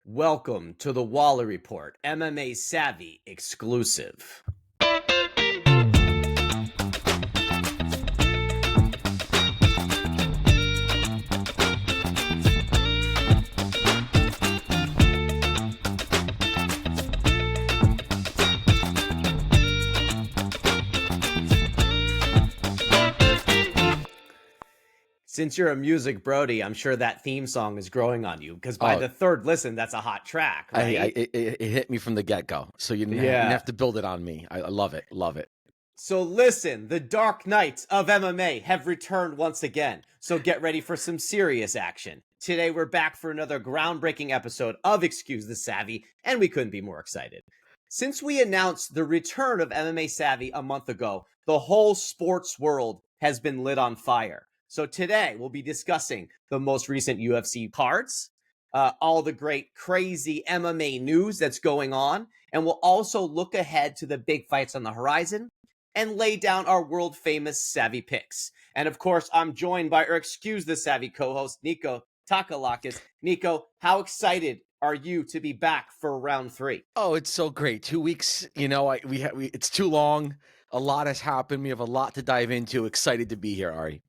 Welcome to the Wally Report, MMA Savvy exclusive. Since you're a music Brody, I'm sure that theme song is growing on you because by the third listen, that's a hot track, right? It hit me from the get-go, so you didn't have to build it on me. I love it, love it. So listen, the Dark Knights of MMA have returned once again, so get ready for some serious action. Today we're back for another groundbreaking episode of Excuse the Savvy, and we couldn't be more excited. Since we announced the return of MMA Savvy a month ago, the whole sports world has been lit on fire. So today we'll be discussing the most recent UFC cards, all the great crazy MMA news that's going on, and we'll also look ahead to the big fights on the horizon and lay down our world famous Savvy picks. And of course, I'm joined by our Excuse the Savvy co-host, Nico Takalakis. Nico, how excited are you to be back for round 3? Oh, it's so great. 2 weeks, it's too long. A lot has happened. We have a lot to dive into. Excited to be here, Ari.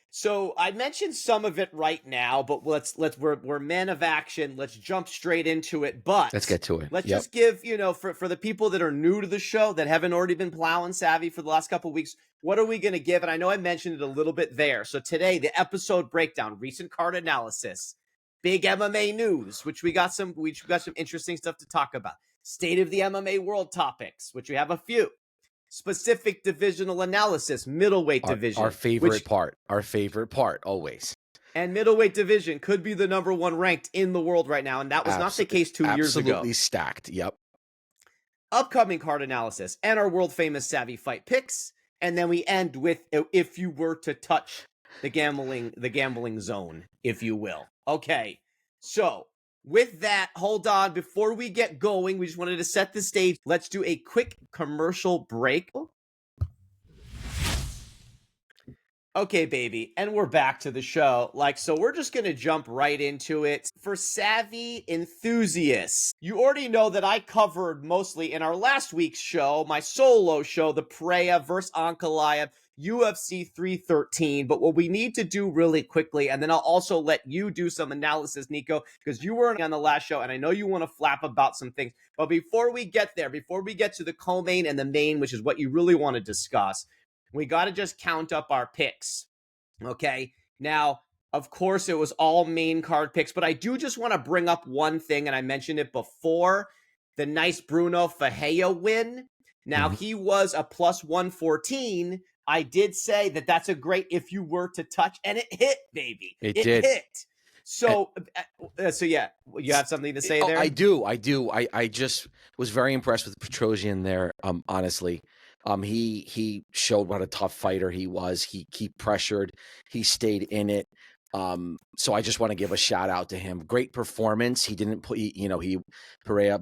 So I mentioned some of it right now, but we're men of action. Let's jump straight into it. But let's get to it. Let's just give, for the people that are new to the show that haven't already been plowing Savvy for the last couple of weeks, what are we going to give? And I know I mentioned it a little bit there. So today, the episode breakdown, recent card analysis, big MMA news, which we got some interesting stuff to talk about. State of the MMA world topics, which we have a few. Specific divisional analysis, middleweight division. Our favorite part, always. And middleweight division could be the number 1 ranked in the world right now, and that was not the case 2 years ago. Absolutely stacked, yep. Upcoming card analysis, and our world-famous Savvy fight picks, and then we end with if you were to touch the gambling zone, if you will. Okay, so with that, hold on. Before we get going, we just wanted to set the stage. Let's do a quick commercial break. Okay, baby, and we're back to the show. So we're just going to jump right into it. For Savvy enthusiasts, you already know that I covered mostly in our last week's show, my solo show, the Pereira versus Ankalaev, UFC 313. But what we need to do really quickly, and then I'll also let you do some analysis, Nico, because you weren't on the last show, and I know you want to flap about some things. But before we get there, before we get to the co-main and the main, which is what you really want to discuss, we got to just count up our picks. Okay. Now, of course, it was all main card picks, but I do just want to bring up one thing, and I mentioned it before, the nice Bruno Ferreira win. Now, he was a plus 114. I did say that that's a great if you were to touch, and it hit, baby. It did. Hit. So yeah, you have something to say there? I do. I just was very impressed with Petrosian there, honestly. He showed what a tough fighter he was. He pressured. He stayed in it. So I just want to give a shout out to him. Great performance. He didn't put,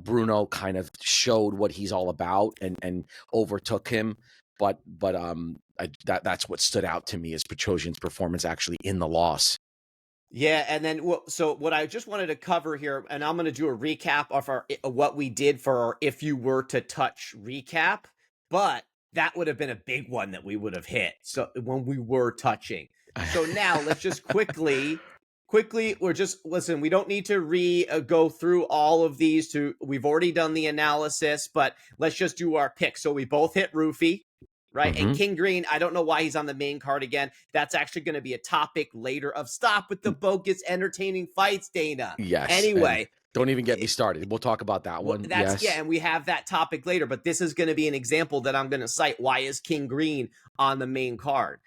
Bruno kind of showed what he's all about and overtook him. But that's what stood out to me is Petrosian's performance actually in the loss. Yeah, and then so what I just wanted to cover here, and I'm going to do a recap of what we did for our if you were to touch recap, but that would have been a big one that we would have hit. So when we were touching. So now let's just quickly, listen, we don't need to go through all of these we've already done the analysis, but let's just do our picks. So we both hit Roofy, right? And King Green, I don't know why he's on the main card again. That's actually going to be a topic later of stop with the bogus entertaining fights, Dana. Yes. Anyway. Don't even get me started. We'll talk about that one. Yeah, and we have that topic later, but this is going to be an example that I'm going to cite. Why is King Green on the main card?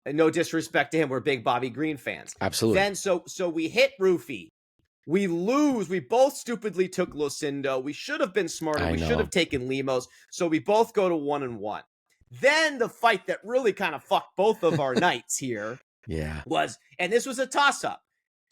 No disrespect to him. We're big Bobby Green fans. Absolutely. Then so we hit Roofy. We lose. We both stupidly took Lucindo. We should have been smarter. We should have taken Lemos. So we both go to 1-1. Then the fight that really kind of fucked both of our nights here was, and this was a toss-up.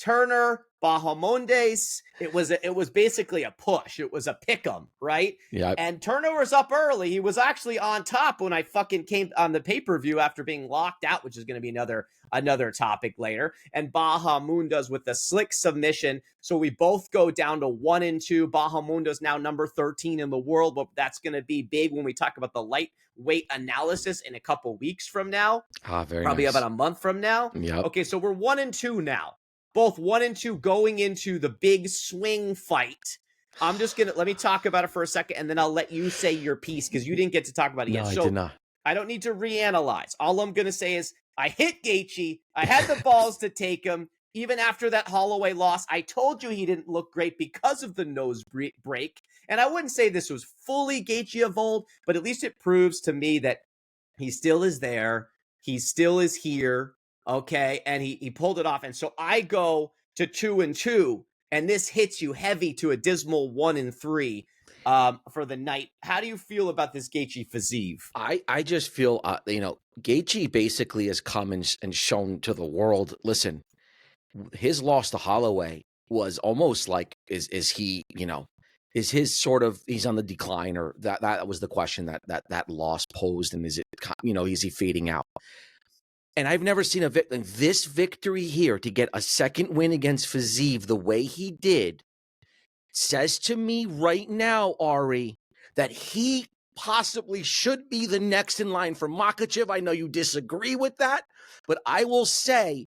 Turner, Bahamondes. It was basically a push. It was a pick 'em, right? Yeah. And Turner was up early. He was actually on top when I fucking came on the pay-per-view after being locked out, which is going to be another topic later. And Bahamundas with the slick submission. So we both go down to 1-2. Bahamundas now number 13 in the world, but that's going to be big when we talk about the lightweight analysis in a couple weeks from now. Very Probably nice. about a month from now. Yep. Okay, so we're 1-2 now. Both 1-2 going into the big swing fight. I'm just going to let me talk about it for a second, and then I'll let you say your piece because you didn't get to talk about it yet. No, I So did not. I don't need to reanalyze. All I'm going to say is I hit Gaethje. I had the balls to take him. Even after that Holloway loss, I told you he didn't look great because of the nose break. And I wouldn't say this was fully Gaethje of old, but at least it proves to me that he still is there. He still is here. Okay. And he pulled it off. And so I go to 2-2, and this hits you heavy to a dismal 1-3 for the night. How do you feel about this Gaethje Fiziev? I just feel, Gaethje basically has come and shown to the world, listen, his loss to Holloway was almost like, is he, is his sort of, he's on the decline, or that was the question that loss posed. And is it, is he fading out? And I've never seen this victory here to get a second win against Fiziev the way he did says to me right now, Ari, that he possibly should be the next in line for Makhachev. I know you disagree with that, but I will say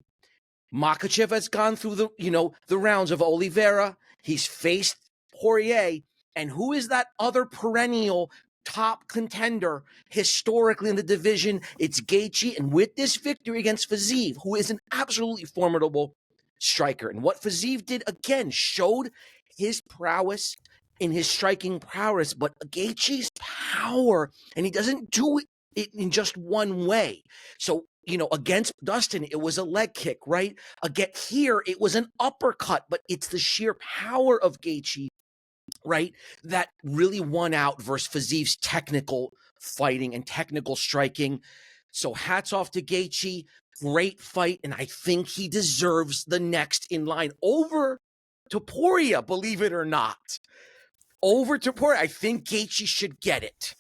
Makhachev has gone through the rounds of Oliveira. He's faced Poirier. And who is that other perennial top contender historically in the division? It's Gaethje. And with this victory against Fiziev, who is an absolutely formidable striker, and what Fiziev did again showed his prowess in his striking prowess, but Gaethje's power, and he doesn't do it in just one way. So, against Dustin, it was a leg kick, right? Again, here, it was an uppercut, but it's the sheer power of Gaethje, right, that really won out versus Fiziev's technical fighting and technical striking. So hats off to Gaethje. Great fight, and I think he deserves the next in line over to Poirier, believe it or not. Over to Poirier. I think Gaethje should get it.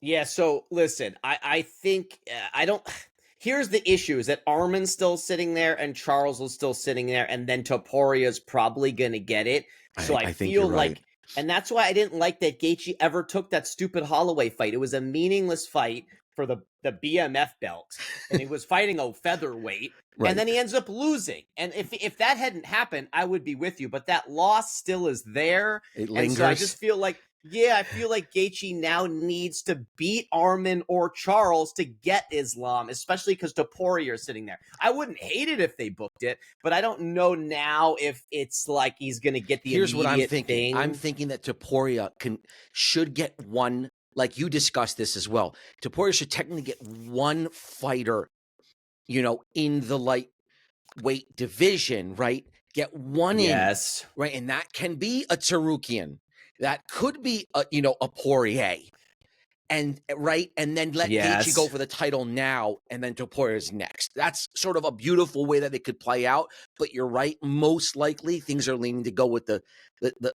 Yeah, so listen, I think I don't. Here's the issue: is that Armin's still sitting there and Charles is still sitting there, and then Toporia's probably gonna get it. So I think feel you're right. like, and that's why I didn't like that Gaethje ever took that stupid Holloway fight. It was a meaningless fight for the BMF belt, and he was fighting a featherweight, Right. and then he ends up losing. And if that hadn't happened, I would be with you. But that loss still is there. It lingers. And so I just feel like, I feel like Gaethje now needs to beat Armin or Charles to get Islam, especially because Topuria is sitting there. I wouldn't hate it if they booked it, but I don't know now if it's like he's going to get the Here's what I'm thinking. thing. I'm thinking that Topuria should get one, like you discussed this as well. Topuria should technically get one fighter, in the lightweight division, right? Get one in, right? And that can be a Tarukian. That could be a Poirier. And right, and then let Gaethje go for the title now, and then Toporia's next. That's sort of a beautiful way that it could play out. But you're right, most likely things are leaning to go with the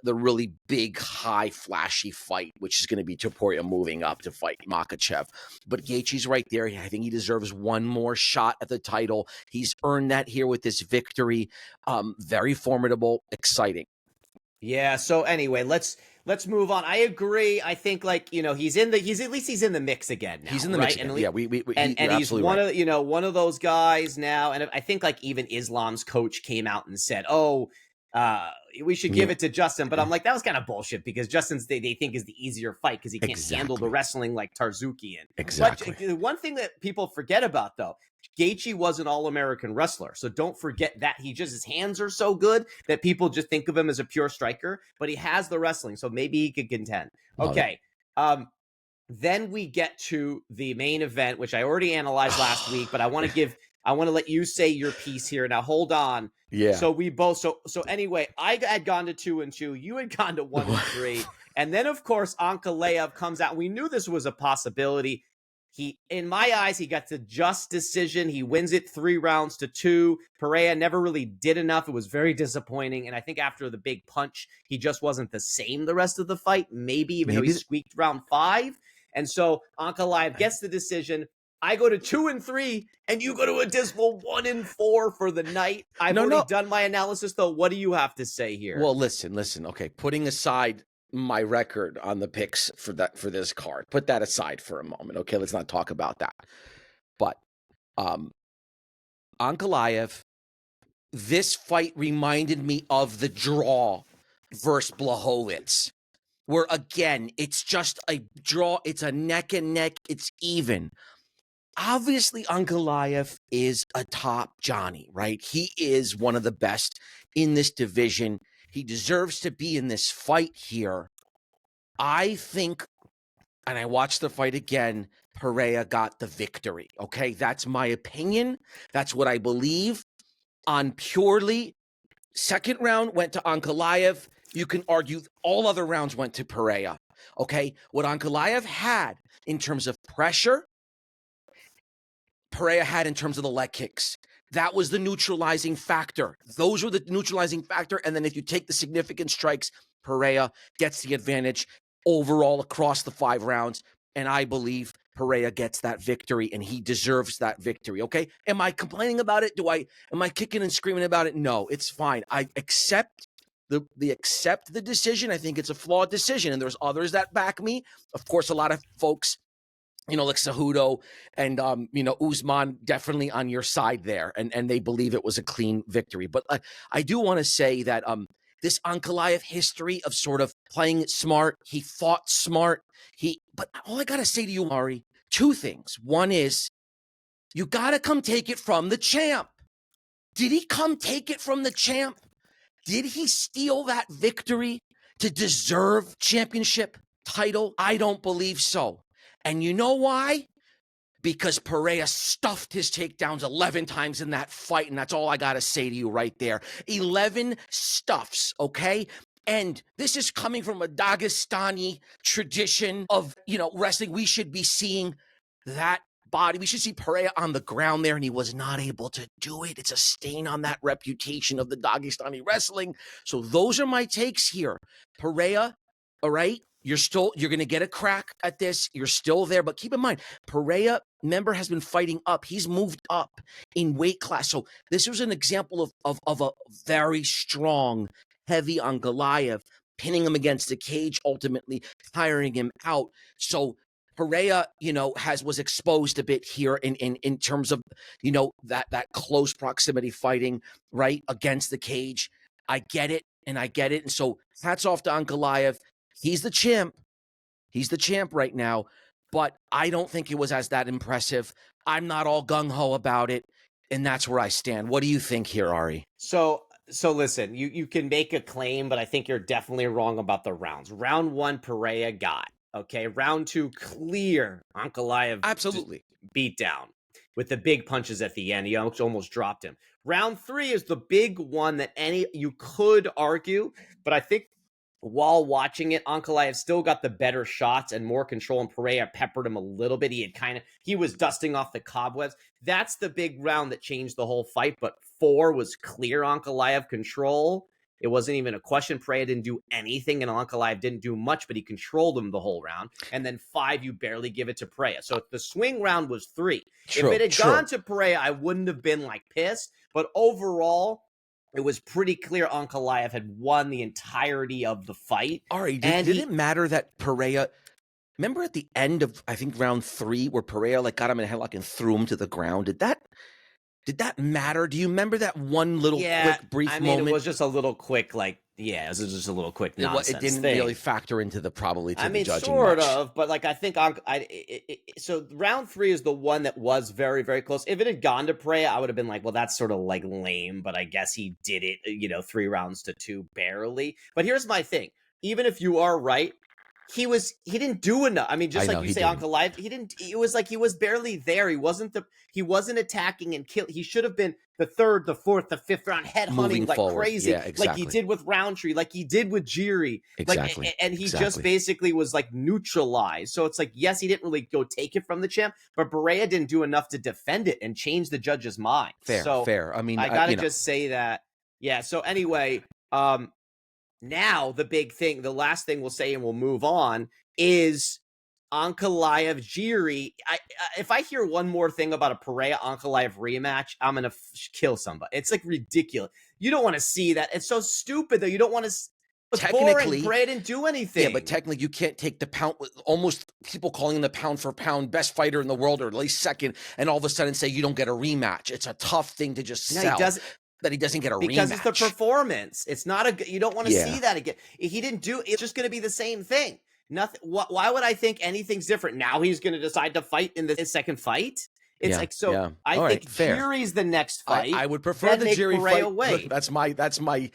really big, high, flashy fight, which is going to be Topuria moving up to fight Makhachev. But Gaethje's right there. I think he deserves one more shot at the title. He's earned that here with this victory. Very formidable, exciting. Yeah. So anyway, let's move on. I agree. I think he's at least he's in the mix again now. He's in the right? mix again. And he's one of one of those guys now. And I think even Islam's coach came out and said, we should give it to Justin. But I'm like, that was kind of bullshit because Justin's they think is the easier fight because he can't handle the wrestling like Tarzukian. Exactly. But the one thing that people forget about though, Gaethje was an all-American wrestler. So don't forget that. His hands are so good that people just think of him as a pure striker, but he has the wrestling. So maybe he could contend. Okay. Then we get to the main event, which I already analyzed last week, but I want to let you say your piece here. Now hold on. Yeah. So we both, so anyway, I had gone to 2-2. You had gone to 1-3. And then of course, Ankalaev comes out. We knew this was a possibility. In my eyes, he got the just decision. He wins it 3 rounds to 2. Pereira never really did enough. It was very disappointing. And I think after the big punch, he just wasn't the same the rest of the fight. Maybe even though he Maybe squeaked round 5. And so Ankalaev gets the decision. I go to 2-3, and you go to a dismal 1-4 for the night. I've already done my analysis, though. What do you have to say here? Well, listen. Okay, putting aside my record on the picks for this card, put that aside for a moment. Okay, let's not talk about that. But Ankalaev, this fight reminded me of the draw versus Blachowicz, where again it's just a draw. It's a neck and neck. It's even. Obviously, Ankalaev is a top Johnny, right? He is one of the best in this division. He deserves to be in this fight here. I think, and I watched the fight again, Pereira got the victory, okay? That's my opinion. That's what I believe. On purely, second round went to Ankalaev. You can argue all other rounds went to Pereira, okay? What Ankalaev had in terms of pressure, Pereira had in terms of the leg kicks. That was the neutralizing factor. Those were the neutralizing factor. And then if you take the significant strikes, Pereira gets the advantage overall across the 5 rounds. And I believe Pereira gets that victory, and he deserves that victory, okay? Am I complaining about it? Am I kicking and screaming about it? No, it's fine. I accept accept the decision. I think it's a flawed decision, and there's others that back me. Of course, a lot of folks, like Cejudo and, Usman, definitely on your side there. And they believe it was a clean victory. But I do want to say that this Ankalaev history of sort of playing it smart, he fought smart. But all I got to say to you, Ari, 2 things. One is, you got to come take it from the champ. Did he come take it from the champ? Did he steal that victory to deserve championship title? I don't believe so. And you know why? Because Pereira stuffed his takedowns 11 times in that fight, and that's all I got to say to you right there. 11 stuffs, okay? And this is coming from a Dagestani tradition of, wrestling. We should be seeing that body. We should see Pereira on the ground there, and he was not able to do it. It's a stain on that reputation of the Dagestani wrestling. So those are my takes here. Pereira, all right? You're going to get a crack at this. You're still there. But keep in mind, Pereira, remember, has been fighting up. He's moved up in weight class. So this was an example of a very strong, heavy Ankalaev, pinning him against the cage, ultimately tiring him out. So Pereira, was exposed a bit here in terms of, that close proximity fighting, right, against the cage. I get it. And so hats off to Ankalaev. He's the champ. He's the champ right now, but I don't think it was as that impressive. I'm not all gung-ho about it, and that's where I stand. What do you think here, Ari? So listen, you can make a claim, but I think you're definitely wrong about the rounds. Round 1, Pereira got. Okay, round 2, clear. Ankalaev Absolutely beat down with the big punches at the end. He almost dropped him. Round 3 is the big one that you could argue, but I think while watching it, Ankalaev still got the better shots and more control, and Pereira peppered him a little bit. He was dusting off the cobwebs. That's the big round that changed the whole fight, but 4 was clear Ankalaev control. It wasn't even a question. Pereira didn't do anything, and Ankalaev didn't do much, but he controlled him the whole round. And then 5, you barely give it to Pereira. So the swing round was 3. If it had gone to Pereira, I wouldn't have been pissed. But overall, it was pretty clear Ankalaev had won the entirety of the fight. Ari, did it matter that Pereira... Remember at the end of, I think, round 3, where Pereira got him in a headlock and threw him to the ground? Did that matter? Do you remember that one little quick, brief moment? It was just a little quick, it was just a little quick nonsense It didn't really factor into the judging sort much. of, but I think so round 3 is the one that was very, very close. If it had gone to Pereira, I would have been well, that's sort of lame, but I guess he did it, 3 rounds to 2, barely. But here's my thing. Even if you are right, he didn't do enough. I mean, just I like know you he say, didn't. Uncle Live, he didn't. It was like he was barely there. He wasn't attacking and kill. He should have been the third, the fourth, the fifth round head hunting Moving like forward. crazy, Yeah, like he exactly. did with Roundtree, like he did with Jiri, Exactly. and he just Exactly. basically was like neutralized. So it's like, yes, he didn't really go take it from the champ, but Berea didn't do enough to defend it and change the judge's mind. Fair, So fair. I mean, I gotta you know, just say that. Yeah. So anyway, now the big thing, the last thing we'll say, and we'll move on, is Ankalaev Jiri. If I hear one more thing about a Pereira Ankalaev rematch, I'm gonna kill somebody. It's like ridiculous. You don't want to see that. It's so stupid that you don't want to. It's boring. Pereira didn't do anything. yeah, but technically you can't take the pound, almost people calling him the pound for pound best fighter in the world, or at least second, and all of a sudden say you don't get a rematch. It's a tough thing to just No, he sell doesn't. that he doesn't get a Because rematch. it's the performance. It's not a. You don't want to Yeah. see that again. He didn't do. It's just going to be the same thing. Nothing. Why would I think anything's different? Now he's going to decide to fight in the second fight. It's like, so yeah. I All think right, fair. Jiri's the next fight. I would prefer the Jiri Pereira fight. wait. That's my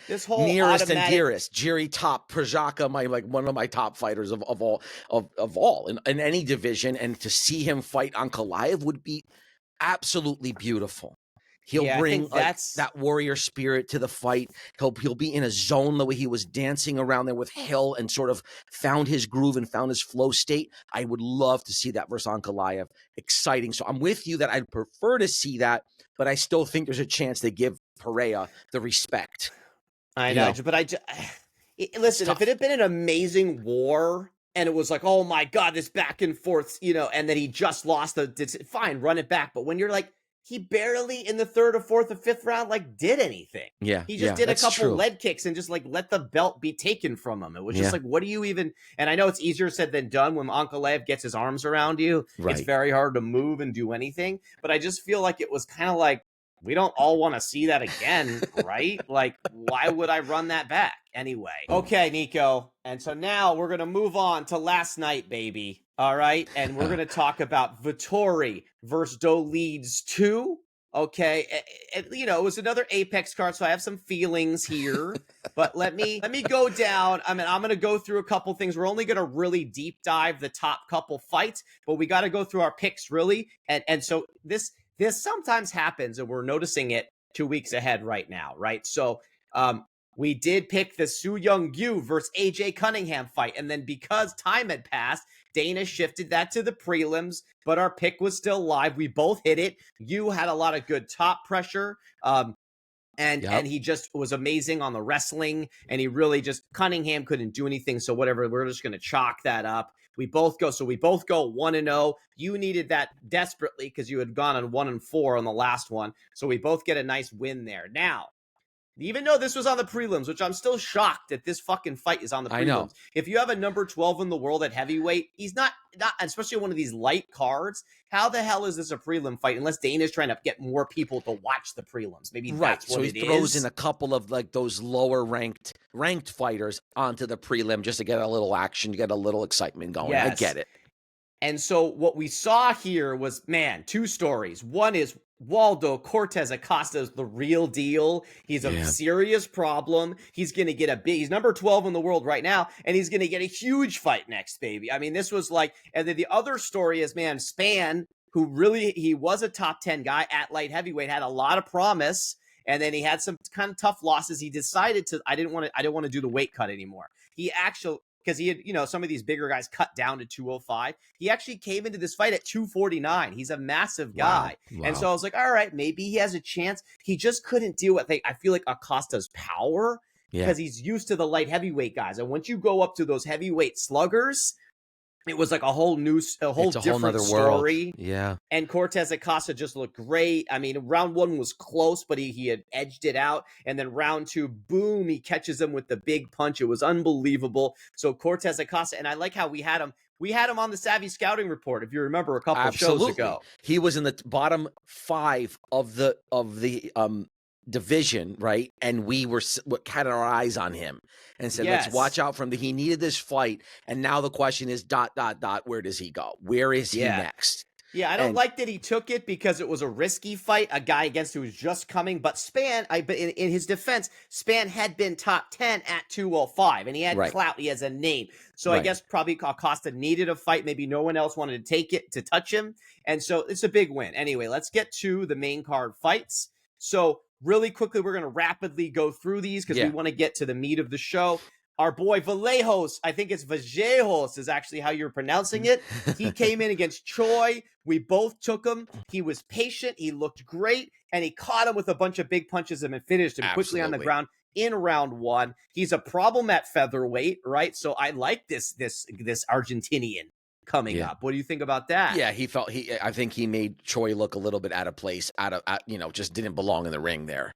This whole nearest and automatic. dearest. Jiri top, Prajaka, my like one of my top fighters of all in any division, and to see him fight Ankalaev would be absolutely beautiful. He'll Yeah, I bring think that's that warrior spirit to the fight. He'll be in a zone the way he was dancing around there with Hill and sort of found his groove and found his flow state. I would love to see that versus Ankalaev. Exciting. So I'm with you that I'd prefer to see that, but I still think there's a chance they give Pereira the respect. I know, but listen, if it had been an amazing war and it was like, oh my God, this back and forth, and then he just lost fine, run it back. But when you're like, he barely in the third or fourth or fifth round, like, did anything. Yeah. He just did a couple lead kicks and just like let the belt be taken from him. It was just like, what do you even, and I know it's easier said than done when Ankalaev gets his arms around you. Right. It's very hard to move and do anything. But I just feel like it was kind of like, we don't all want to see that again, right? Like, why would I run that back anyway? Okay, Nico. And so now we're going to move on to last night, baby. All right. And we're going to talk about Vettori versus Dolides 2. Okay. It was another Apex card, so I have some feelings here. But let me go down. I mean, I'm going to go through a couple things. We're only going to really deep dive the top couple fights, but we got to go through our picks, really. And so this sometimes happens, and we're noticing it 2 weeks ahead right now, right? So we did pick the Su Young Yu versus AJ Cunningham fight, and then because time had passed, Dana shifted that to the prelims, but our pick was still live. We both hit it. Yu had a lot of good top pressure, and he just was amazing on the wrestling, and he really just, Cunningham couldn't do anything, so whatever, we're just going to chalk that up. We both go 1-0. You needed that desperately because you had gone on 1-4 on the last one. So we both get a nice win there. Now, even though this was on the prelims, which I'm still shocked that this fucking fight is on the prelims. I know. If you have a number 12 in the world at heavyweight, he's not, especially one of these light cards. How the hell is this a prelim fight? Unless Dana's trying to get more people to watch the prelims. Maybe that's what it is. So he throws in a couple of like those lower ranked fighters onto the prelim just to get a little action, to get a little excitement going. Yes. I get it. And so what we saw here was, man, two stories. One is Waldo Cortez Acosta is the real deal. He's a serious problem. He's going to get he's number 12 in the world right now, and he's going to get a huge fight next, baby. I mean, this was like, and then the other story is, man, Spann, who really, he was a top 10 guy at light heavyweight, had a lot of promise, and then he had some kind of tough losses. He decided to, I didn't want to do the weight cut anymore. He actually, because he had, some of these bigger guys cut down to 205. He actually came into this fight at 249. He's a massive guy. Wow. And so I was like, all right, maybe he has a chance. He just couldn't deal with, I feel like, Acosta's power because he's used to the light heavyweight guys. And once you go up to those heavyweight sluggers, it was like a whole different story. World. Yeah. And Cortez Acosta just looked great. I mean, round one was close, but he had edged it out. And then round two, boom, he catches him with the big punch. It was unbelievable. So Cortez Acosta, and I like how we had him on the Savvy Scouting Report, if you remember a couple shows ago. He was in the bottom 5 of the division, right? And we had our eyes on him and said, let's watch out for him. He needed this fight. And now the question is, where does he go? Where is he next? Yeah, I don't And like that he took it because it was a risky fight, a guy against who was just coming. But Span, but in his defense, Span had been top 10 at 205, and he had right, clout. He has a name. So I right. guess probably Acosta needed a fight. Maybe no one else wanted to take it to touch him. And so it's a big win. Anyway, let's get to the main card fights. So really quickly, we're going to rapidly go through these because we Yeah. want to get to the meat of the show. Our boy Vallejos, I think it's Vallejos is actually how you're pronouncing it. He came in against Choi. We both took him. He was patient. He looked great. And he caught him with a bunch of big punches and finished him quickly on the Absolutely. ground in round one. He's a problem at featherweight, right? So I like this Argentinian coming Yeah. up. What do you think about that? Yeah, I think he made Choi look a little bit out of place, just didn't belong in the ring there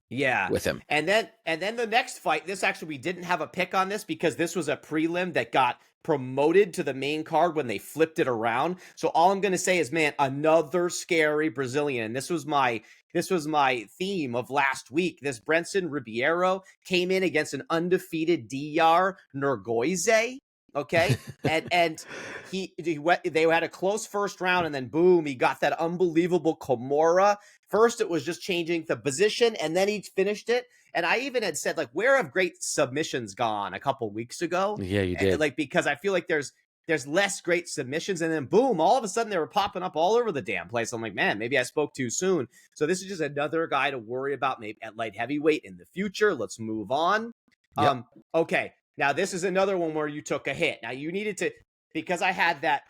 Yeah. with him. And then the next fight, this actually we didn't have a pick on this because this was a prelim that got promoted to the main card when they flipped it around. So all I'm going to say is, man, another scary Brazilian. And this was my theme of last week. This Brenson Ribeiro came in against an undefeated DR Nergoise. Okay. And they had a close first round, and then boom, he got that unbelievable Kimura. First, it was just changing the position, and then he finished it. And I even had said, like, where have great submissions gone a couple weeks ago? Yeah, you did. Like, because I feel like there's less great submissions, and then boom, all of a sudden they were popping up all over the damn place. I'm like, man, maybe I spoke too soon. So this is just another guy to worry about maybe at light heavyweight in the future. Let's move on. Yep. Okay. Now, this is another one where you took a hit. Now, you needed to, because I had that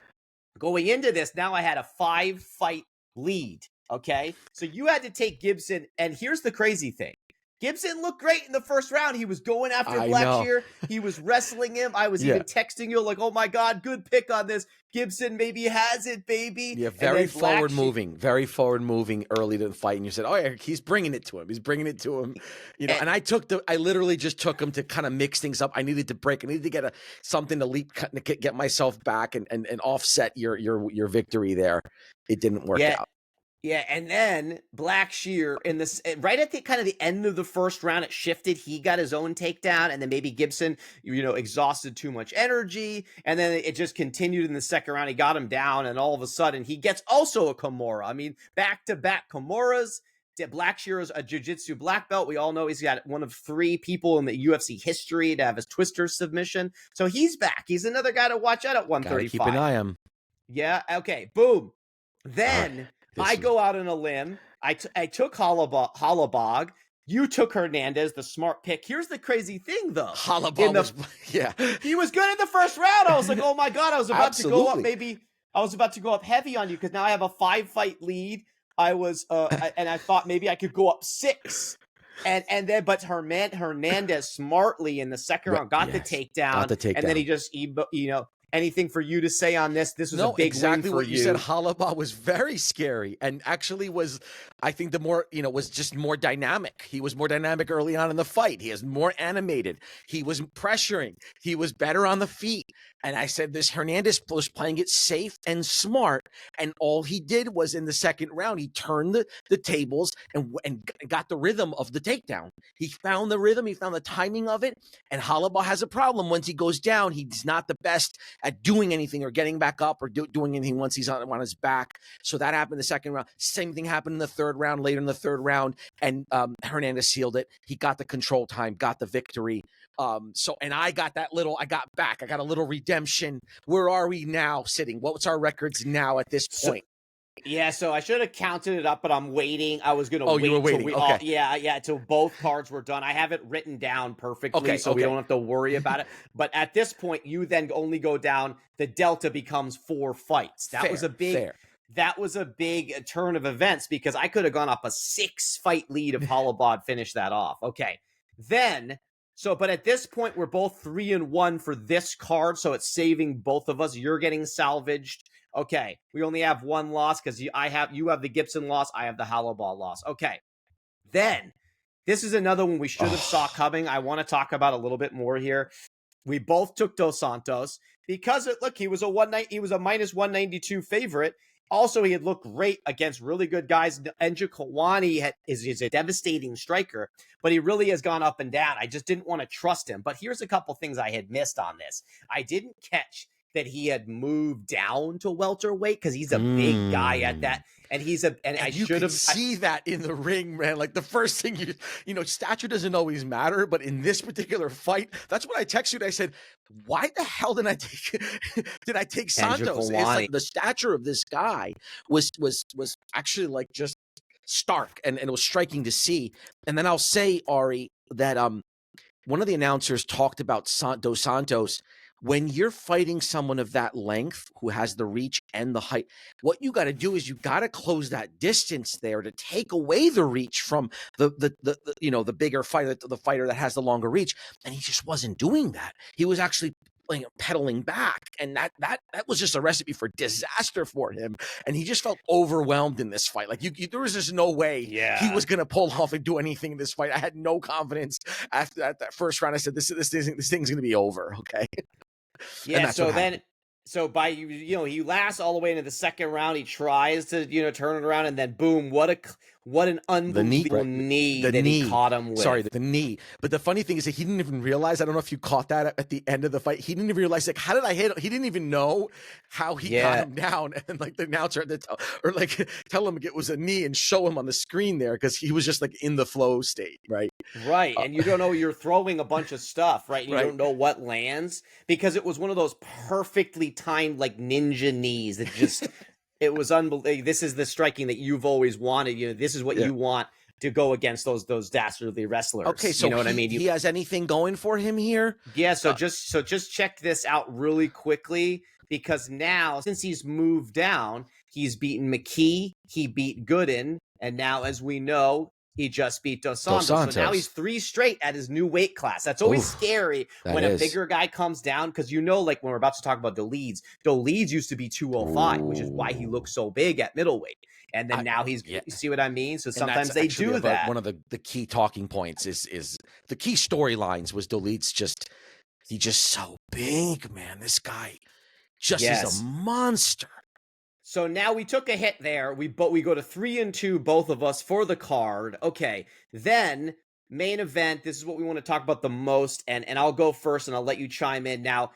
going into this, now I had a 5-fight lead. Okay. So you had to take Gibson. And here's the crazy thing. Gibson looked great in the first round. He was going after Blackshear. He was wrestling him. I was even texting you like, oh my God, good pick on this. Gibson maybe has it, baby. Yeah, very forward moving early to the fight. And you said, oh, yeah, he's bringing it to him. He's bringing it to him. And I literally just took him to kind of mix things up. I needed to break. I needed to get something to get myself back and offset your victory there. It didn't work out. Yeah, and then Blackshear in this right at the kind of the end of the first round, it shifted. He got his own takedown, and then maybe Gibson, exhausted too much energy, and then it just continued in the second round. He got him down, and all of a sudden he gets also a Kimura. I mean, back-to-back Kimuras. Blackshear is a jiu-jitsu black belt. We all know he's got one of 3 people in the UFC history to have his twister submission. So he's back. He's another guy to watch out at 135. Gotta keep an eye on him. Yeah. Okay. Boom. Then I go out on a limb. I took Hollabog. You took Hernandez, the smart pick. Here's the crazy thing, though. Hollabog he was good in the first round. I was like, oh my God, I was about to go up. Maybe I was about to go up heavy on you because now I have a 5-fight lead. I was, and I thought maybe I could go up 6. And then, but Hernandez smartly in the second round got the takedown. And then he just, anything for you to say on this? This was a big win for what you. You said. Hollabog was very scary and actually was, I think was just more dynamic. He was more dynamic early on in the fight. He is more animated. He was pressuring. He was better on the feet. And I said this Hernandez was playing it safe and smart. And all he did was in the second round, he turned the tables and got the rhythm of the takedown. He found the rhythm. He found the timing of it. And Hollabog has a problem. Once he goes down, he's not the best at doing anything or getting back up or doing anything once he's on his back. So that happened in the second round. Same thing happened in the third round, later in the third round. And Hernandez sealed it. He got the control time, got the victory. And I got back. I got a little redemption. Where are we now sitting? What's our records now at this point? So I should have counted it up, but I'm waiting. I was going to wait. You were waiting. Okay. Till both cards were done. I have it written down perfectly, so we don't have to worry about it. But at this point, you then only go down. The delta becomes 4 fights. That was a big turn of events because I could have gone up a 6-fight lead if Hollabog finished that off. Okay. But at this point, we're both 3-1 for this card, so it's saving both of us. You're getting salvaged. Okay, we only have 1 loss because you have the Gibson loss. I have the Hollabog loss. Okay, then this is another one we should have saw coming. I want to talk about a little bit more here. We both took Dos Santos because he was a minus 192 favorite. Also, he had looked great against really good guys. Enja Kawani is a devastating striker, but he really has gone up and down. I just didn't want to trust him. But here's a couple things I had missed on this. I didn't catch that he had moved down to welterweight because he's a big guy at Mm. that. And I And you should could have, see that in the ring, man. Like the first thing stature doesn't always matter, but in this particular fight, that's what I texted you. And I said, why the hell did I take did I take Kendrick Santos? It's Kalani. like the stature of this guy was actually like just stark, and it was striking to see. And then I'll say, Ari, that one of the announcers talked about Dos Santos. When you're fighting someone of that length who has the reach and the height, what you got to do is you got to close that distance there to take away the reach from the bigger fighter, the fighter that has the longer reach. And he just wasn't doing that. He was actually pedaling back, and that was just a recipe for disaster for him. And he just felt overwhelmed in this fight. Like there was just no way he was going to pull off and do anything in this fight. I had no confidence after that first round. I said, this thing's going to be over. Okay. And Yeah, that's what happened. He lasts all the way into the second round. He tries to, turn it around, and then boom, what an unbelievable knee that he caught him with. Sorry, the knee. But the funny thing is that he didn't even realize, I don't know if you caught that at the end of the fight. He didn't even realize, like, how did I hit him? He didn't even know how he got him down. And like the announcer had to tell him it was a knee and show him on the screen there, because he was just like in the flow state, right? Right. And you don't know, you're throwing a bunch of stuff, right? And you don't know what lands, because it was one of those perfectly timed, like ninja knees that just, it was unbelievable. This is the striking that you've always wanted. This is what you want to go against those dastardly wrestlers. Okay, so you know what I mean? He has anything going for him here? Yeah, so just check this out really quickly, because now, since he's moved down, he's beaten McKee, he beat Gooden, and now, as we know, he just beat Dos Santos. So now he's 3 straight at his new weight class. That's always scary when a bigger guy comes down, because like when we're about to talk about Doleeds used to be 205, which is why he looks so big at middleweight. And then now you see what I mean? So sometimes they do that. One of the key talking points is the key storylines was Doleeds he's just so big, man. This guy just is a monster. So now we took a hit there. We go to 3-2, both of us, for the card. Okay, then main event. This is what we want to talk about the most, and I'll go first, and I'll let you chime in. Now,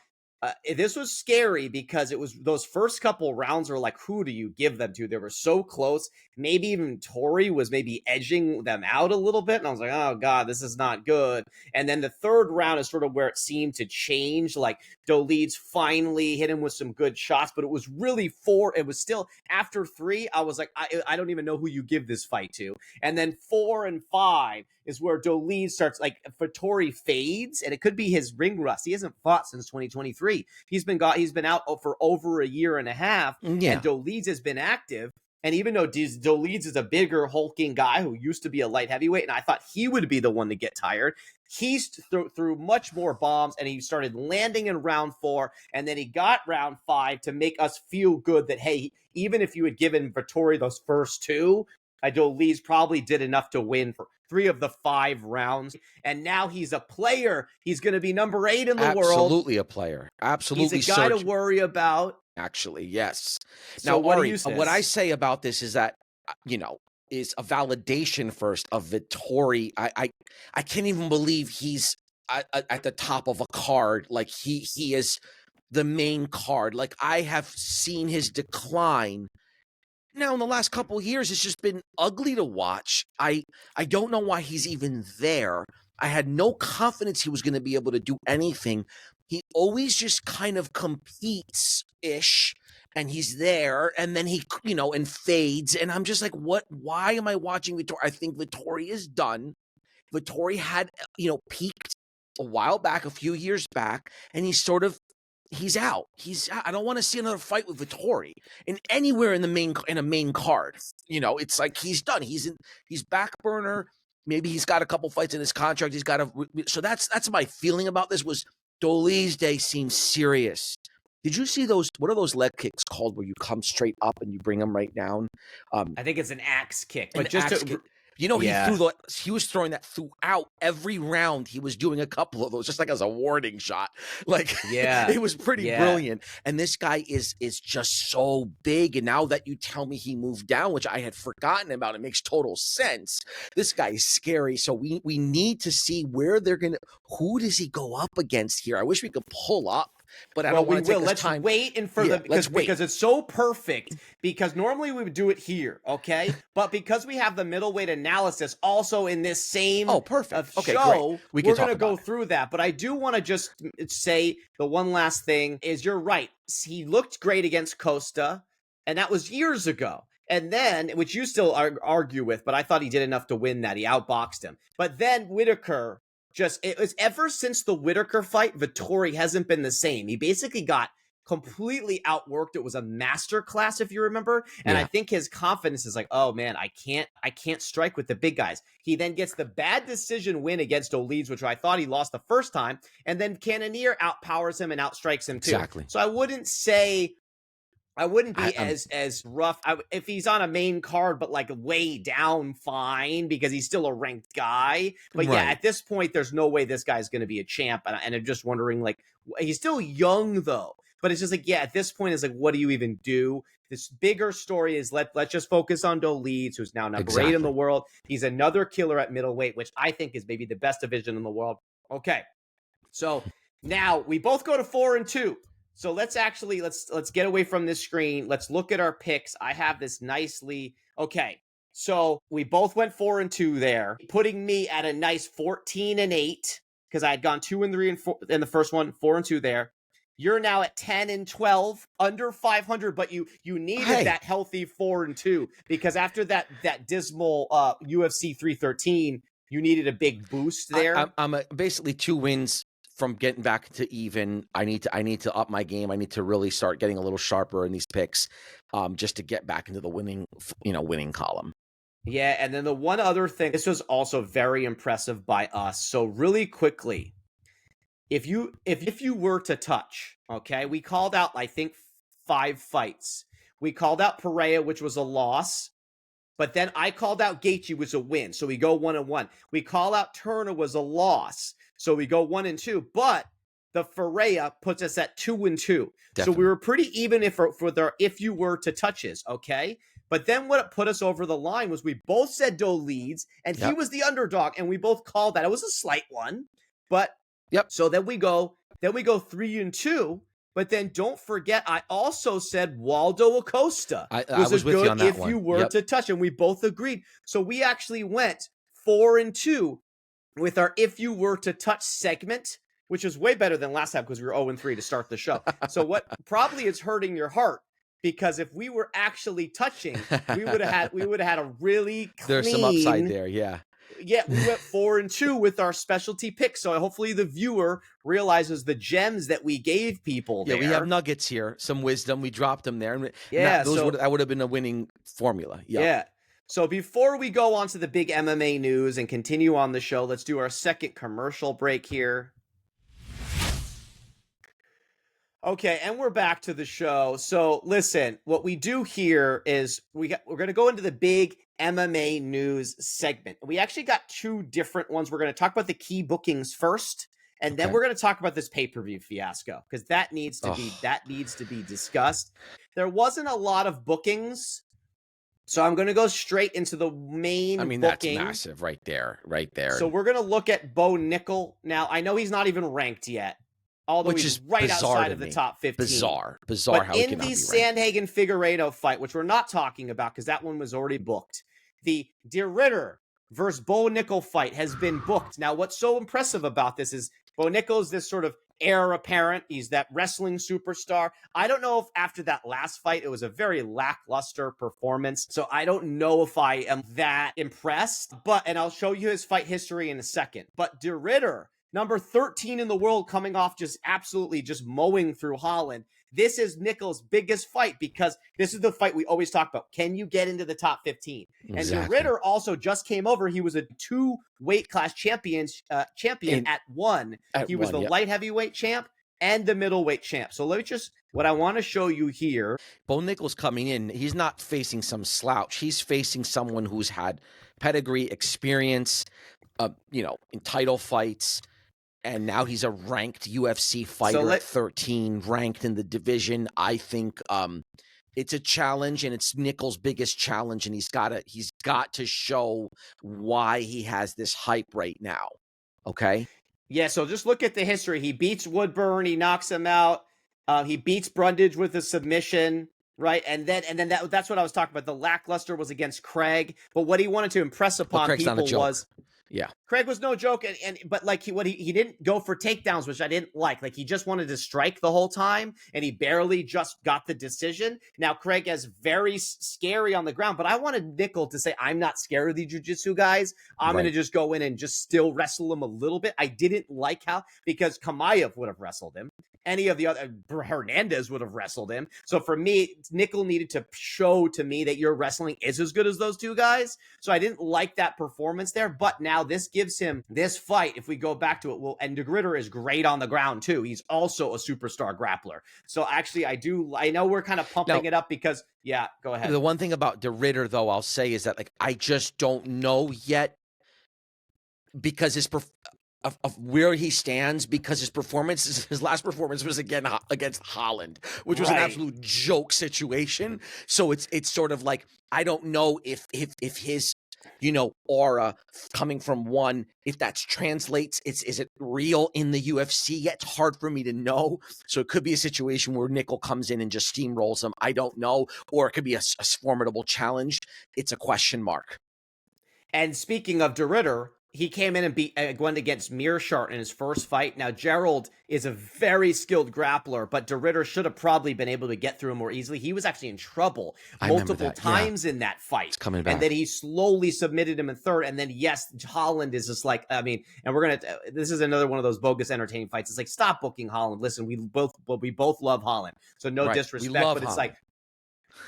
this was scary because it was those first couple rounds were like, who do you give them to? They were so close. Maybe even Tori was maybe edging them out a little bit, and I was like, oh god, this is not good. And then the third round is sort of where it seemed to change. Like Doleeds finally hit him with some good shots, but it was really it was still after 3. I was like, I don't even know who you give this fight to. And then 4 and 5 is where Doleeds starts, like, Tori fades, and it could be his ring rust. He hasn't fought since 2023. He's been out for over a year and a half, and Doleeds has been active. And even though Doleeds is a bigger, hulking guy who used to be a light heavyweight, and I thought he would be the one to get tired, he threw much more bombs, and he started landing in round 4, and then he got round 5 to make us feel good that, hey, even if you had given Vettori those first 2, Doleeds probably did enough to win for 3 of the 5 rounds. And now he's a player. He's going to be number 8 in the world. Absolutely a player. Absolutely. He's a guy to worry about. Actually, yes. So now, what Ari, do you say? What I say about this is that, is a validation first of Vettori. I can't even believe he's at the top of a card. Like he is the main card. Like, I have seen his decline. Now, in the last couple of years, it's just been ugly to watch. I don't know why he's even there. I had no confidence he was going to be able to do anything. He always just kind of competes-ish, and he's there, and then he, and fades, and I'm just like, what? Why am I watching Vettori? I think Vettori is done. Vettori had, peaked a while back, a few years back, and he's out. I don't want to see another fight with Vettori anywhere in a main card. It's like he's done. He's back burner. Maybe he's got a couple fights in his contract. So that's my feeling about this. Was Doleeds Day seems serious. Did you see those? What are those leg kicks called, where you come straight up and you bring them right down? I think it's an axe kick. But kick. He was throwing that throughout every round. He was doing a couple of those, just like as a warning shot. Like, it was pretty brilliant. And this guy is just so big. And now that you tell me he moved down, which I had forgotten about, it makes total sense. This guy is scary. So we need to see who does he go up against here? I wish we could pull up, but I Well, don't we want to take will. this Let's time. wait and for Yeah, the let's wait. because it's so perfect. Because normally we would do it here, okay? But because we have the middleweight analysis also in this same Oh, perfect. Okay, great. show, We can we're talk gonna go about it. through that. But I do want to just say the one last thing is you're right. He looked great against Costa, and that was years ago. And then, which you still argue with, but I thought he did enough to win that. He outboxed him. But then Whitaker it was ever since the Whitaker fight, Vettori hasn't been the same. He basically got completely outworked. It was a masterclass, if you remember. And I Yeah, think his confidence is like, oh man, I can't strike with the big guys. He then gets the bad decision win against Olives, which I thought he lost the first time, and then Cannonier outpowers him and outstrikes him too. exactly. So I wouldn't be as rough if he's on a main card, but like way down, fine, because he's still a ranked guy. But yeah, Right. at this point, there's no way this guy's going to be a champ. And I'm just wondering, like, he's still young though. But it's just like, yeah, at this point, it's like, what do you even do? This bigger story is let's just focus on Leeds, who's now number 8 in the Exactly. world. He's another killer at middleweight, which I think is maybe the best division in the world. Okay, so now we both go to 4-2. So let's get away from this screen. Let's look at our picks. I have this nicely. Okay. So we both went 4-2 there, putting me at a nice 14-8 because I had gone 2-3 in the first one, 4-2 there. You're now at 10-12, under 500, but you needed that healthy 4-2 because after that dismal UFC 313, you needed a big boost there. I'm basically 2 wins from getting back to even. I need to up my game. I need to really start getting a little sharper in these picks, just to get back into the winning column. Yeah, and then the one other thing, this was also very impressive by us. So really quickly, if you were to touch, okay, we called out I think 5 fights. We called out Pereira, which was a loss. But then I called out Gaethje was a win, so we go 1-1. We call out Turner was a loss, so we go 1-2. But the Ferreira puts us at 2-2, so we were pretty even if you were to touches, okay. But then what put us over the line was we both said Doe leads, and he was the underdog, and we both called that. It was a slight one, but so then we go 3-2. But then don't forget, I also said Waldo Acosta I was with you on that if one. you were to touch, and we both agreed. So we actually went 4-2 with our if you were to touch segment, which is way better than last time because we were 0-3 to start the show. So what probably is hurting your heart, because if we were actually touching, we would have had a really clean. There's some upside there, yeah. Yeah, we went 4-2 with our specialty picks. So hopefully the viewer realizes the gems that we gave people there. Yeah, we have nuggets here, some wisdom. We dropped them there. Yeah, that would have been a winning formula. Yeah. So before we go on to the big MMA news and continue on the show, let's do our second commercial break here. Okay, and we're back to the show. So listen, what we do here is we're going to go into the big MMA news segment. We actually got 2 different ones. We're going to talk about the key bookings first, and then we're going to talk about this pay-per-view fiasco because that needs to be discussed. There wasn't a lot of bookings, so I'm going to go straight into the main booking. That's massive right there. So we're going to look at Bo Nickel. Now, I know he's not even ranked yet. Although which he's is right outside of the top 15. Bizarre but how he in cannot the be ranked. Sandhagen Figueiredo fight, which we're not talking about because that one was already booked, the De Ritter versus Bo Nickel fight has been booked. Now, what's so impressive about this is Bo Nickel is this sort of heir apparent. He's that wrestling superstar. I don't know if after that last fight, it was a very lackluster performance. So I don't know if I am that impressed. And I'll show you his fight history in a second. But De Ritter, number 13 in the world, coming off just absolutely mowing through Holland. This is Nickel's biggest fight because this is the fight we always talk about. Can you get into the top 15? Exactly. And De Ritter also just came over. He was a 2 weight class champion at 1. He was the light heavyweight champ and the middleweight champ. So let me what I want to show you here. Bo Nickel's coming in. He's not facing some slouch. He's facing someone who's had pedigree, experience, in title fights. And now he's a ranked UFC fighter at 13, ranked in the division. I think it's a challenge, and it's Nickel's biggest challenge, and he's got to show why he has this hype right now. Okay? Yeah, so just look at the history. He beats Woodburn, he knocks him out. He beats Brundage with a submission, right? And then that's what I was talking about. The lackluster was against Craig, but what he wanted to impress Well, upon Craig's not a people joke. was Yeah, Craig was no joke, and but like he didn't go for takedowns, which I didn't like. Like he just wanted to strike the whole time, and he barely just got the decision. Now Craig is very scary on the ground, but I wanted Nickel to say, "I'm not scared of the jiu-jitsu guys. I'm going to right. just go in and just still wrestle him a little bit." I didn't like how because Kamayev would have wrestled him. Any of the other Hernandez would have wrestled him. So for me, Nickel needed to show to me that your wrestling is as good as those two guys. So I didn't like that performance there. But now this gives him this fight. If we go back to it, well, and DeGritter is great on the ground too. He's also a superstar grappler. So actually, I know we're kind of pumping Now, it up because, yeah, go ahead. the one thing about DeRitter, though, I'll say is that like I just don't know yet because of where he stands, because his last performance was again against Holland, which was an absolute joke situation. So it's sort of like I don't know if his aura coming from one, if that translates, is it real in the UFC? It's hard for me to know. So it could be a situation where Nickel comes in and just steamrolls him. I don't know, or it could be a formidable challenge. It's a question mark. And speaking of DeRitter, he came in and went against Mearshart in his first fight. Now, Gerald is a very skilled grappler, but DeRitter should have probably been able to get through him more easily. He was actually in trouble multiple times in that fight. It's coming back. And then he slowly submitted him in third. And then, yes, Holland is just like, I mean, and this is another one of those bogus entertaining fights. It's like, stop booking Holland. Listen, we both love Holland. So no disrespect, but it's like,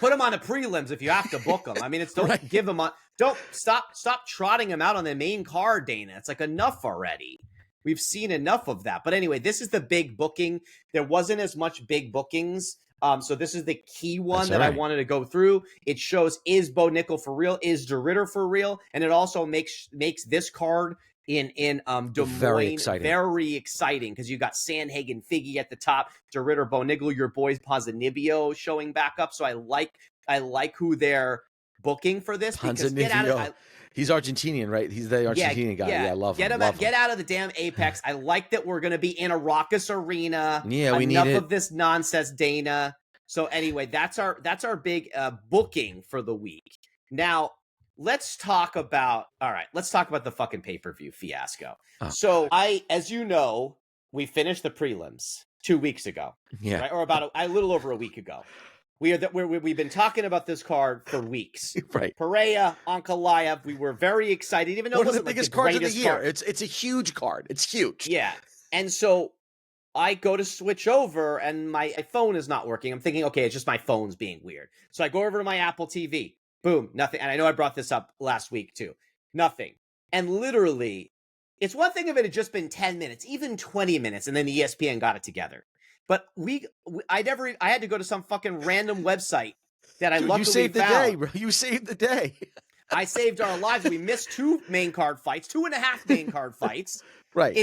put him on the prelims if you have to book him. I mean, it's don't give him don't stop trotting him out on the main card, Dana. It's like enough already. We've seen enough of that. But anyway, this is the big booking. There wasn't as much big bookings. So this is the key one I wanted to go through. It shows, is Bo Nickel for real? Is DeRitter for real? And it also makes this card in Des Moines very exciting because you got Sandhagen, Figgy at the top, DeRitter, Bo Nickel, your boys Ponzinibbio showing back up. So I like who they're booking for this because he's Argentinian, right? He's the Argentinian guy. Yeah, I love him. Get out of the damn Apex. I like that we're going to be in a raucous arena. Yeah, we need enough of this nonsense, Dana. So anyway, that's our big booking for the week. Now, let's talk about the fucking pay-per-view fiasco. Oh. So as you know, we finished the prelims 2 weeks ago. Yeah. Right? Or about a little over a week ago. We've been talking about this card for weeks. Right. Pereira, Ankalaev, we were very excited, even though one it wasn't of the biggest cards of the year. It's a huge card. It's huge. Yeah. And so I go to switch over and my phone is not working. I'm thinking, okay, it's just my phone's being weird. So I go over to my Apple TV. Boom, nothing. And I know I brought this up last week too. Nothing. And literally, it's one thing if it had just been 10 minutes, even 20 minutes, and then the ESPN got it together. But I had to go to some fucking random website that I luckily found. You saved the day, bro. You saved the day. I saved our lives. We missed 2 main card fights, 2.5 main card fights. Right.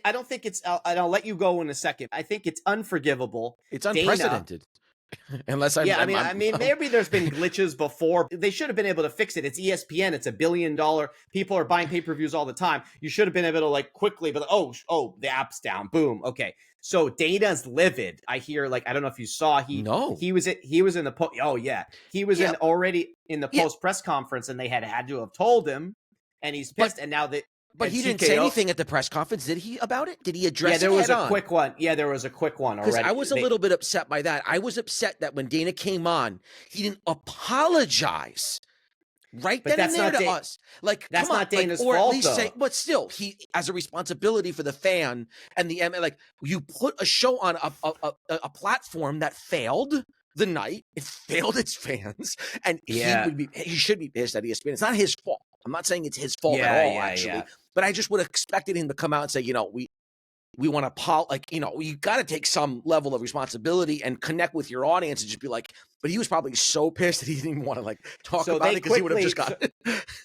I don't think it's, and I'll let you go in a second. I think it's unforgivable. It's unprecedented. Unless I mean, maybe there's been glitches before. They should have been able to fix it. It's ESPN. It's $1 billion. People are buying pay-per-views all the time. You should have been able to like quickly, but the app's down. Boom. Okay. So Dana's livid. I hear I don't know if you saw he was in the he was already in the post press conference and they had to have told him and he's pissed and now that. But he didn't say anything at the press conference, did he, about it? Did he address it? Yeah, there was a quick one. Yeah, there was a quick one already. Because I was a little bit upset by that. I was upset that when Dana came on, he didn't apologize right then and there to us. Like, that's not Dana's or fault, at least though. say, but still, he has a responsibility for the fan and the like. You put a show on a platform that failed the night. It failed its fans, and he should be pissed at ESPN. It's not his fault. I'm not saying it's his fault at all, actually. Yeah. But I just would have expected him to come out and say, we want to you got to take some level of responsibility and connect with your audience and just be like, but he was probably so pissed that he didn't even want to talk about it because he would have just got it.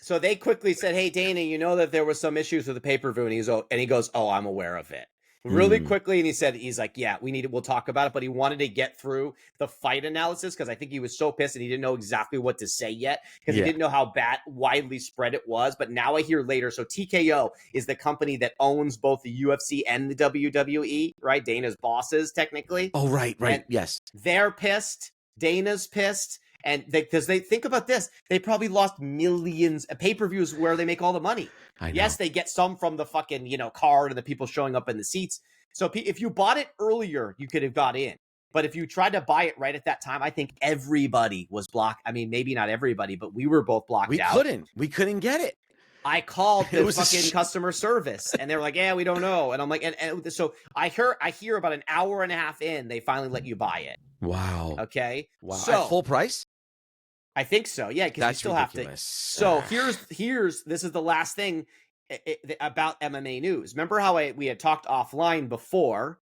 So they quickly said, hey, Dana, you know that there was some issues with the pay-per-view, and he goes, oh, I'm aware of it. really Mm, quickly, and he's like, yeah, we'll talk about it, but he wanted to get through the fight analysis because I think he was so pissed and he didn't know exactly what to say yet because he yeah. didn't know how widely spread it was. But now I hear later, so TKO is the company that owns both the UFC and the WWE, right? Dana's bosses technically, Oh, right, and right. Yes, they're pissed. Dana's pissed. And because they think about this, they probably lost millions of pay-per-views where they make all the money. I Yes, know. they get some from the fucking, card and the people showing up in the seats. So if you bought it earlier, you could have got in. But if you tried to buy it right at that time, I think everybody was blocked. I mean, maybe not everybody, but we were both blocked out. We couldn't get it. I called It the was a fucking customer service and they were like, yeah, we don't know. And I'm like, and so I hear about an hour and a half in, they finally let you buy it. wow, Okay. wow. At So full price? I think so. Yeah, because you That's still have to. ridiculous. So here's this is the last thing about MMA news. Remember how we had talked offline before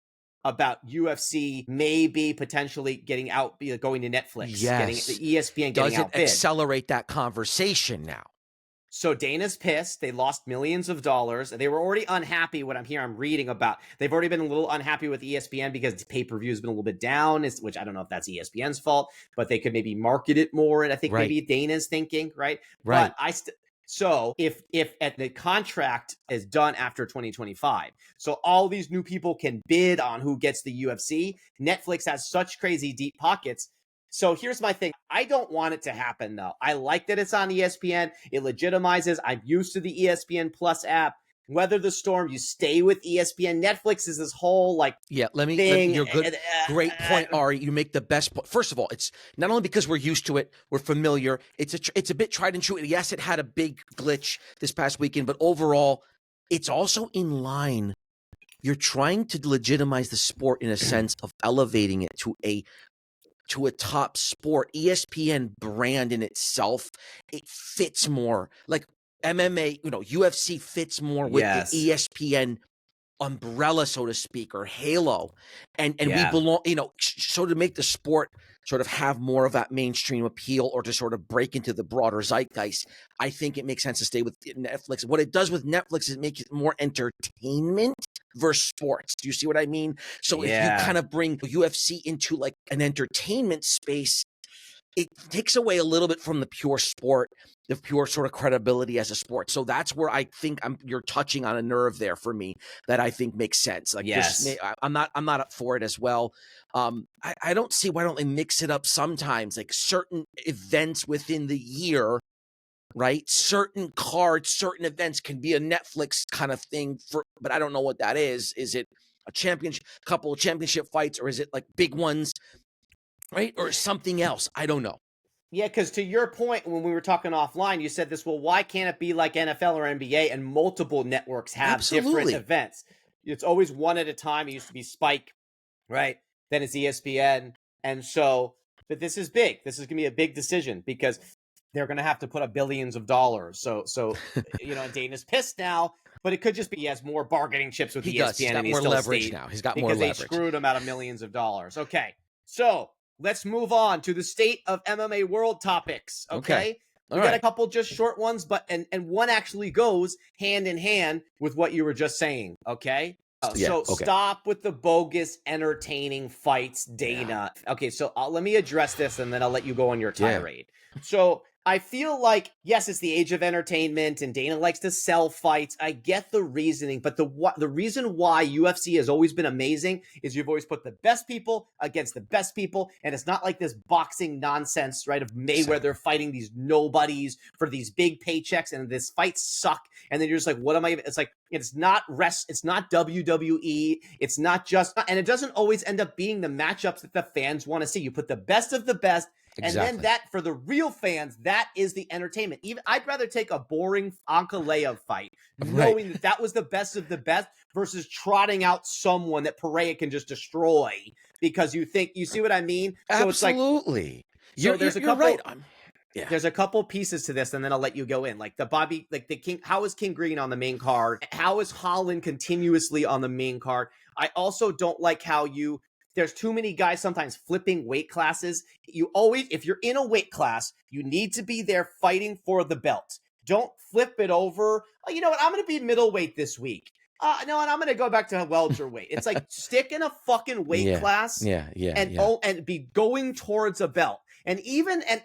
about UFC maybe potentially getting out, going to Netflix, getting Yes. the ESPN getting Does it outbid. accelerate that conversation now? So Dana's pissed. They lost millions of dollars. They were already unhappy. What I'm reading about. They've already been a little unhappy with ESPN because pay-per-view has been a little bit down, which I don't know if that's ESPN's fault, but they could maybe market it more. And I think Right, maybe Dana's thinking, right? right. But so if at the contract is done after 2025, so all these new people can bid on who gets the UFC. Netflix has such crazy deep pockets. So here's my thing. I don't want it to happen, though. I like that it's on ESPN. It legitimizes. I'm used to the ESPN Plus app. Weather the storm. You stay with ESPN. Netflix is this whole Yeah, let me thing. you're good. Great point, Ari. You make the best point. First of all, it's not only because we're used to it, we're familiar. It's a bit tried and true. Yes, it had a big glitch this past weekend, but overall, it's also in line. You're trying to legitimize the sport in a sense of elevating it to a top sport. ESPN brand in itself, it fits more. Like MMA, UFC fits more with the Yes. ESPN umbrella, so to speak, or halo, and we Yeah. belong. So to make the sport sort of have more of that mainstream appeal, or to sort of break into the broader zeitgeist, I think it makes sense to stay with Netflix. What it does with Netflix is it makes it more entertainment versus sports. Do you see what I mean? So if you Yeah. kind of bring UFC into like an entertainment space, it takes away a little bit from the pure sport, the pure sort of credibility as a sport. So that's where I think you're touching on a nerve there for me that I think makes sense. Like Yes. I'm not up for it as well. I don't see why don't they mix it up sometimes, like certain events within the year, right? Certain cards, certain events can be a Netflix kind of thing but I don't know what that is. Is it a couple of championship fights, or is it like big ones, right? Or something else? I don't know. Yeah, because to your point, when we were talking offline, you said this, well, why can't it be like NFL or NBA and multiple networks have different Absolutely. events? It's always one at a time. It used to be Spike, right? Then it's ESPN. And so, but this is big. This is going to be a big decision because they're going to have to put up billions of dollars. So Dana's pissed now, but it could just be he has more bargaining chips with He does. He's ESPN and got he's more still leverage stayed now. He's got more because they leverage. screwed him out of millions of dollars. Okay. So let's move on to the state of MMA world topics. Okay. All We got right. a couple just short ones, but and one actually goes hand in hand with what you were just saying. Okay. Yeah. So Okay. stop with the bogus entertaining fights, Dana. Yeah. Okay, so let me address this and then I'll let you go on your tirade. Yeah. So I feel like, yes, it's the age of entertainment and Dana likes to sell fights. I get the reasoning, but the reason why UFC has always been amazing is you've always put the best people against the best people. And it's not like this boxing nonsense, right, of Mayweather fighting these nobodies for these big paychecks and this fights suck. And then you're just like, what am I? It's like, it's not WWE. It's not just, and it doesn't always end up being the matchups that the fans want to see. You put the best of the best. Exactly. And then that, for the real fans, that is the entertainment. Even I'd rather take a boring Ankalaev fight, knowing that that was the best of the best, versus trotting out someone that Pereira can just destroy because you see what I mean? So absolutely. It's like, there's a couple. Right. Yeah. There's a couple pieces to this, and then I'll let you go in. Like the King. How is King Green on the main card? How is Holland continuously on the main card? I also don't like how there's too many guys sometimes flipping weight classes. You always, if you're in a weight class, you need to be there fighting for the belt. Don't flip it over. Oh, you know what? I'm going to be middleweight this week. No, and I'm gonna go back to welterweight. It's like stick in a fucking weight Yeah, class yeah, yeah, and yeah. be going towards a belt. And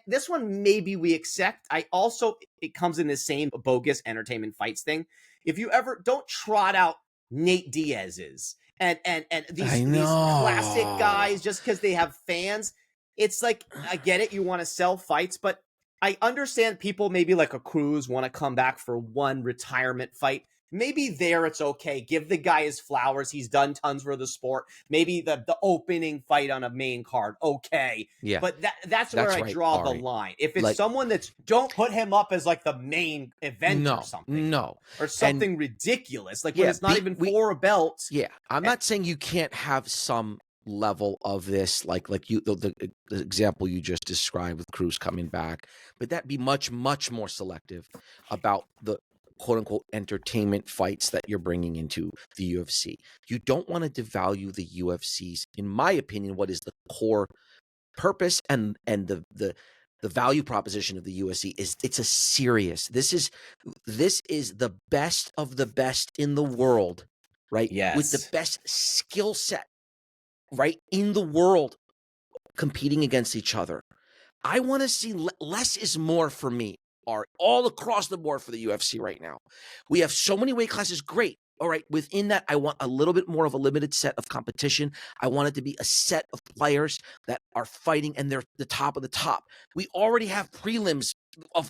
this one maybe we accept. I also it comes in the same bogus entertainment fights thing. If you ever don't trot out Nate Diaz's and I these classic know. guys just because they have fans, it's like I get it, you want to sell fights, but I understand people maybe like a Cruz want to come back for one retirement fight. Maybe there it's okay. Give the guy his flowers. He's done tons for the sport. Maybe the opening fight on a main card, okay. Yeah, But that's where that's I right, draw the Ari. line. If it's Like, someone that's don't put him up as like the main event no, no. or And something ridiculous, like when yeah, it's not even for a belt. yeah, I'm And, not saying you can't have some level of this, like you the example you just described with Cruz coming back, but that be much, much more selective about the quote unquote entertainment fights that you're bringing into the UFC. You don't want to devalue the UFC's, in my opinion, what is the core purpose and the value proposition of the UFC is it's a serious. This is the best of the best in the world, right? With the yes. best skill set, right, in the world competing against each other. I want to see less is more for me, are all across the board for the UFC right now. We have so many weight classes. Great. All right. Within that, I want a little bit more of a limited set of competition. I want it to be a set of players that are fighting and they're the top of the top. We already have prelims of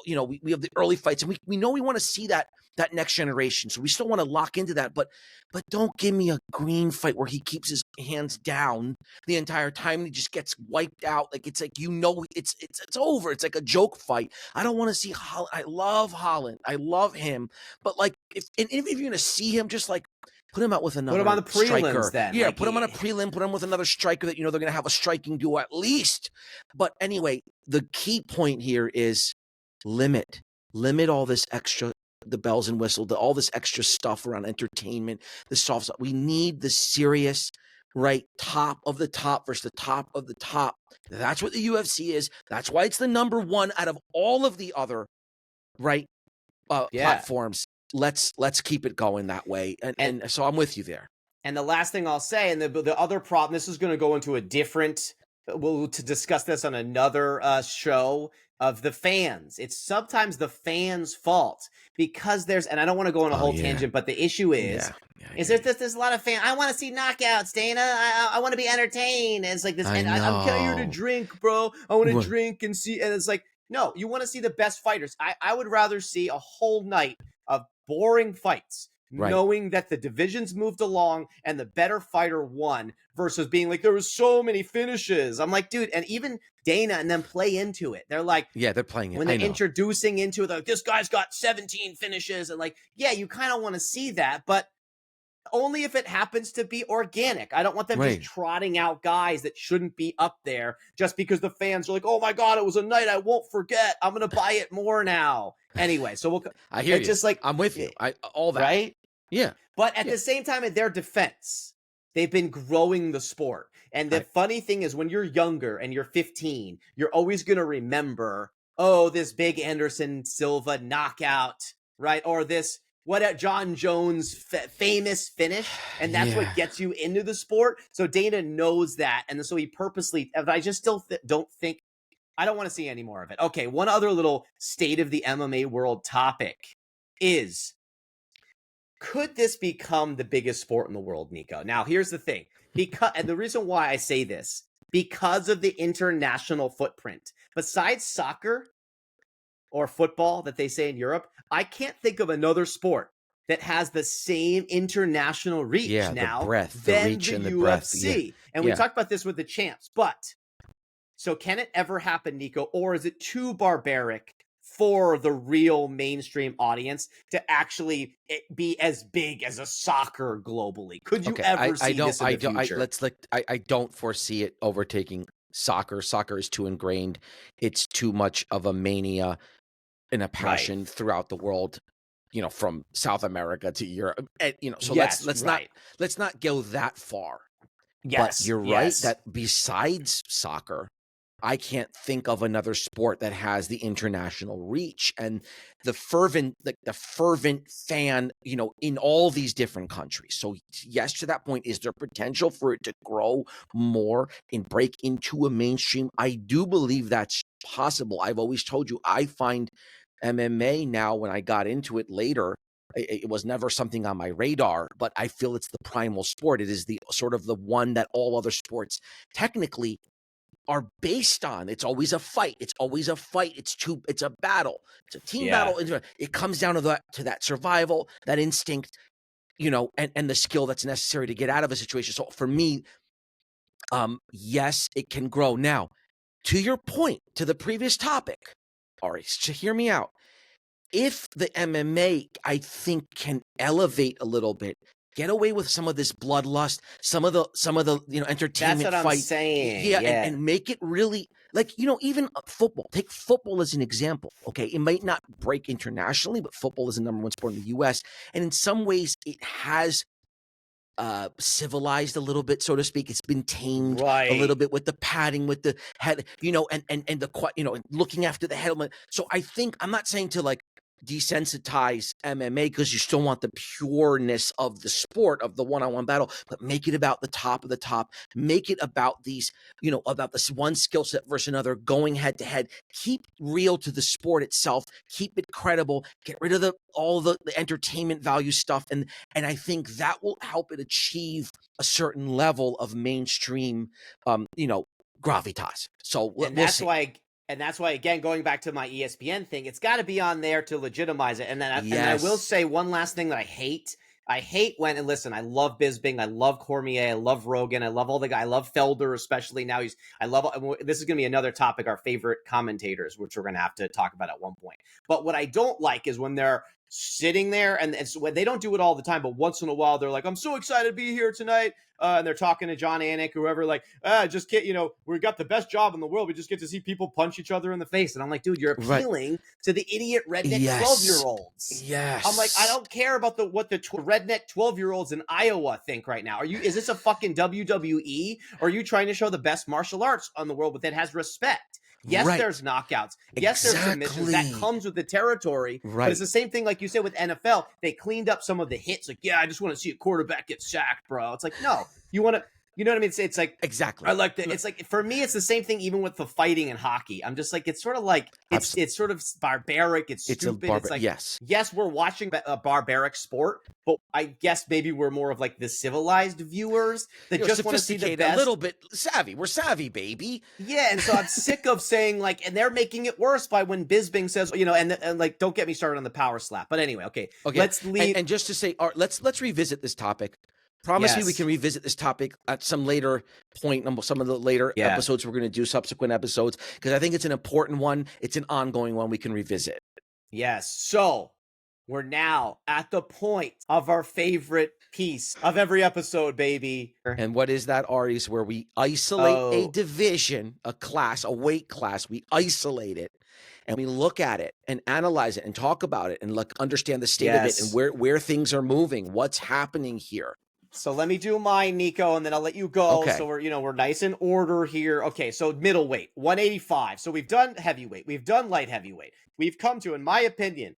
we have the early fights and we know we want to see that next generation. So we still want to lock into that, but don't give me a green fight where he keeps his hands down the entire time and he just gets wiped out. Like it's like it's over. It's like a joke fight. I don't want to see Holland. I love Holland. I love him. But like if you're gonna see him, just like put him out with Put him on another the prelims striker. then. Yeah, Like put him on a prelim, put him with another striker that you know they're gonna have a striking duo at least. But anyway, the key point here is limit. Limit all this extra, the bells and whistles, all this extra stuff around entertainment, the soft stuff. We need the serious, right? Top of the top versus the top of the top. That's what the UFC is. That's why it's the number one out of all of the other, right, yeah. platforms. Let's keep it going that way. And And so I'm with you there. And the last thing I'll say, and the other problem, this is going to go into a different, we'll to discuss this on another show of the fans. It's sometimes the fans' fault because and I don't want to go on a Oh whole yeah. tangent, but the issue Yeah. Yeah, is yeah. there's a lot of I want to see knockouts, Dana. I want to be entertained. And it's like this, I and I'm here to know. drink, bro. I want to Right. drink and see, and it's like, no, you want to see the best fighters. I would rather see a whole night of boring fights Right. knowing that the divisions moved along and the better fighter won versus being like there was so many finishes. I'm like, dude, and even Dana and them play into it. They're like, Yeah, they're playing it. when I they're know. introducing into it, like this guy's got 17 finishes, and like, yeah, you kind of want to see that, but only if it happens to be organic. I don't want them just Right. trotting out guys that shouldn't be up there just because the fans are like, oh my God, it was a night I won't forget. I'm going to buy it more now. Anyway, so I hear it's you. just like, I'm with you. All that. right? Yeah. But at Yeah. the same time, in their defense, they've been growing the sport. And the I funny thing is, when you're younger and you're 15, you're always going to remember, oh, this big Anderson Silva knockout, right? Or this, what John Jones famous finish. And that's yeah. what gets you into the sport. So Dana knows that. And so he purposely, but I just still don't think, I don't want to see any more of it. Okay, one other little state of the MMA world topic is, could this become the biggest sport in the world, Nico? Now, here's the thing. And the reason why I say this, because of the international footprint. Besides soccer or football that they say in Europe, I can't think of another sport that has the same international reach Yeah, the now breadth, the than reach the and the breadth. Yeah. UFC. And we Yeah. talked about this with the champs, but so can it ever happen, Nico, or is it too barbaric for the real mainstream audience to actually be as big as a soccer globally? Could you Okay. ever I see don't this in the future? I don't foresee it overtaking soccer. Soccer is too ingrained. It's too much of a mania and a Right. passion throughout the world, from South America to Europe. And, so Yes, let's right. not go that far. But Yes, you're right yes. that besides soccer, I can't think of another sport that has the international reach and the fervent, the fervent fan, in all these different countries. So yes, to that point, is there potential for it to grow more and break into a mainstream? I do believe that's possible. I've always told you, I find MMA now, when I got into it later, it was never something on my radar, but I feel it's the primal sport. It is the sort of the one that all other sports technically are based on. It's always a fight. It's always a fight. It's a battle. It's a team Yeah. battle. It comes down to that survival, that instinct, and the skill that's necessary to get out of a situation. So for me, yes, it can grow. Now, to your point, to the previous topic, Ari, hear me out. If the MMA, I think, can elevate a little bit, get away with some of this bloodlust, some of the That's entertainment what I'm fight, saying. yeah, Yeah. and make it really like, even football. Take football as an example. Okay, it might not break internationally, but football is the number one sport in the U.S., and in some ways, it has civilized a little bit, so to speak. It's been tamed a little Right. bit with the padding, with the head, and the and looking after the helmet. So I think, I'm not saying to like desensitize MMA, because you still want the pureness of the sport, of the one-on-one battle, but make it about the top of the top. Make it about these, about this one skill set versus another, going head to head. Keep real to the sport itself. Keep it credible. Get rid of all the entertainment value stuff, and I think that will help it achieve a certain level of mainstream, gravitas. So And we'll that's see. why and that's why, again, going back to my ESPN thing, it's got to be on there to legitimize it. And then I will Yes. say one last thing that I hate. I hate when, and listen, I love Bisbing, I love Cormier, I love Rogan, I love all the guys, I love Felder, especially now. I love, this is going to be another topic, our favorite commentators, which we're going to have to talk about at one point. But what I don't like is when they're sitting there, and so they don't do it all the time, but once in a while they're like, I'm so excited to be here tonight. And they're talking to John Anik, whoever, like, just get, we got the best job in the world. We just get to see people punch each other in the face. And I'm like, dude, you're Right. appealing to the idiot redneck Yes. 12-year-olds. I'm like, I Yes. don't care about what the redneck 12-year-olds in Iowa think right now. Is this a fucking WWE? Or are you trying to show the best martial arts on the world, but that has respect? Yes, Right. there's knockouts. Yes, there's submissions. That Exactly. comes with the territory. But it's Right. the same thing, like you said, with NFL. They cleaned up some of the hits. Like, yeah, I just want to see a quarterback get sacked, bro. It's like, no, you want to, you know what I mean? It's like, Exactly. I like that. It's like, for me, it's the same thing even with the fighting and hockey. I'm just like, it's sort of like, it's sort of barbaric. It's It's a stupid. It's like, yes. yes, we're watching a barbaric sport, but I guess maybe we're more of like the civilized viewers that just want to see the Sophisticated, best. a little bit savvy. We're savvy, baby. Yeah, and so I'm sick of saying, like, and they're making it worse by when Bisbing says, and like, don't get me started on the power slap. But anyway, okay. Let's leave. And just to say, let's revisit this topic. Promise me we Yes. can revisit this topic at some later point, some of the later Yeah. episodes we're going to do, subsequent episodes, because I think it's an important one. It's an ongoing one we can revisit. Yes. So we're now at the point of our favorite piece of every episode, baby. And what is that, Ari's, where we isolate a division, a class, a weight class. We isolate it and we look at it and analyze it and talk about it and understand the state of it and where things are moving, what's happening here. So let me do mine, Nico, and then I'll let you go. Okay. So we're nice in order here. Okay, so middleweight, 185. So we've done heavyweight, we've done light heavyweight. We've come to, in my opinion,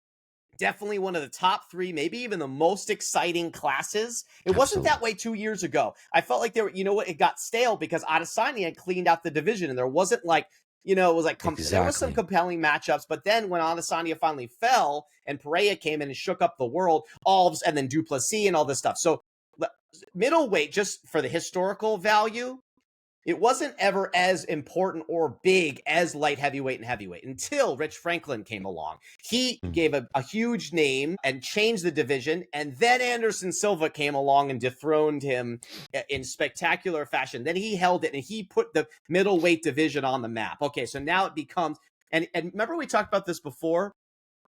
definitely one of the top three, maybe even the most exciting classes. It wasn't that way 2 years ago. I felt like it got stale because Adesanya had cleaned out the division, and there wasn't like, it was like there was some compelling matchups. But then when Adesanya finally fell and Pereira came in and shook up the world, and then Duplessis and all this stuff. So middleweight, just for the historical value, it wasn't ever as important or big as light heavyweight and heavyweight until Rich Franklin came along. He gave a huge name and changed the division, and then Anderson Silva came along and dethroned him in spectacular fashion. Then he held it, and he put the middleweight division on the map. Okay, so now it becomes, and remember we talked about this before,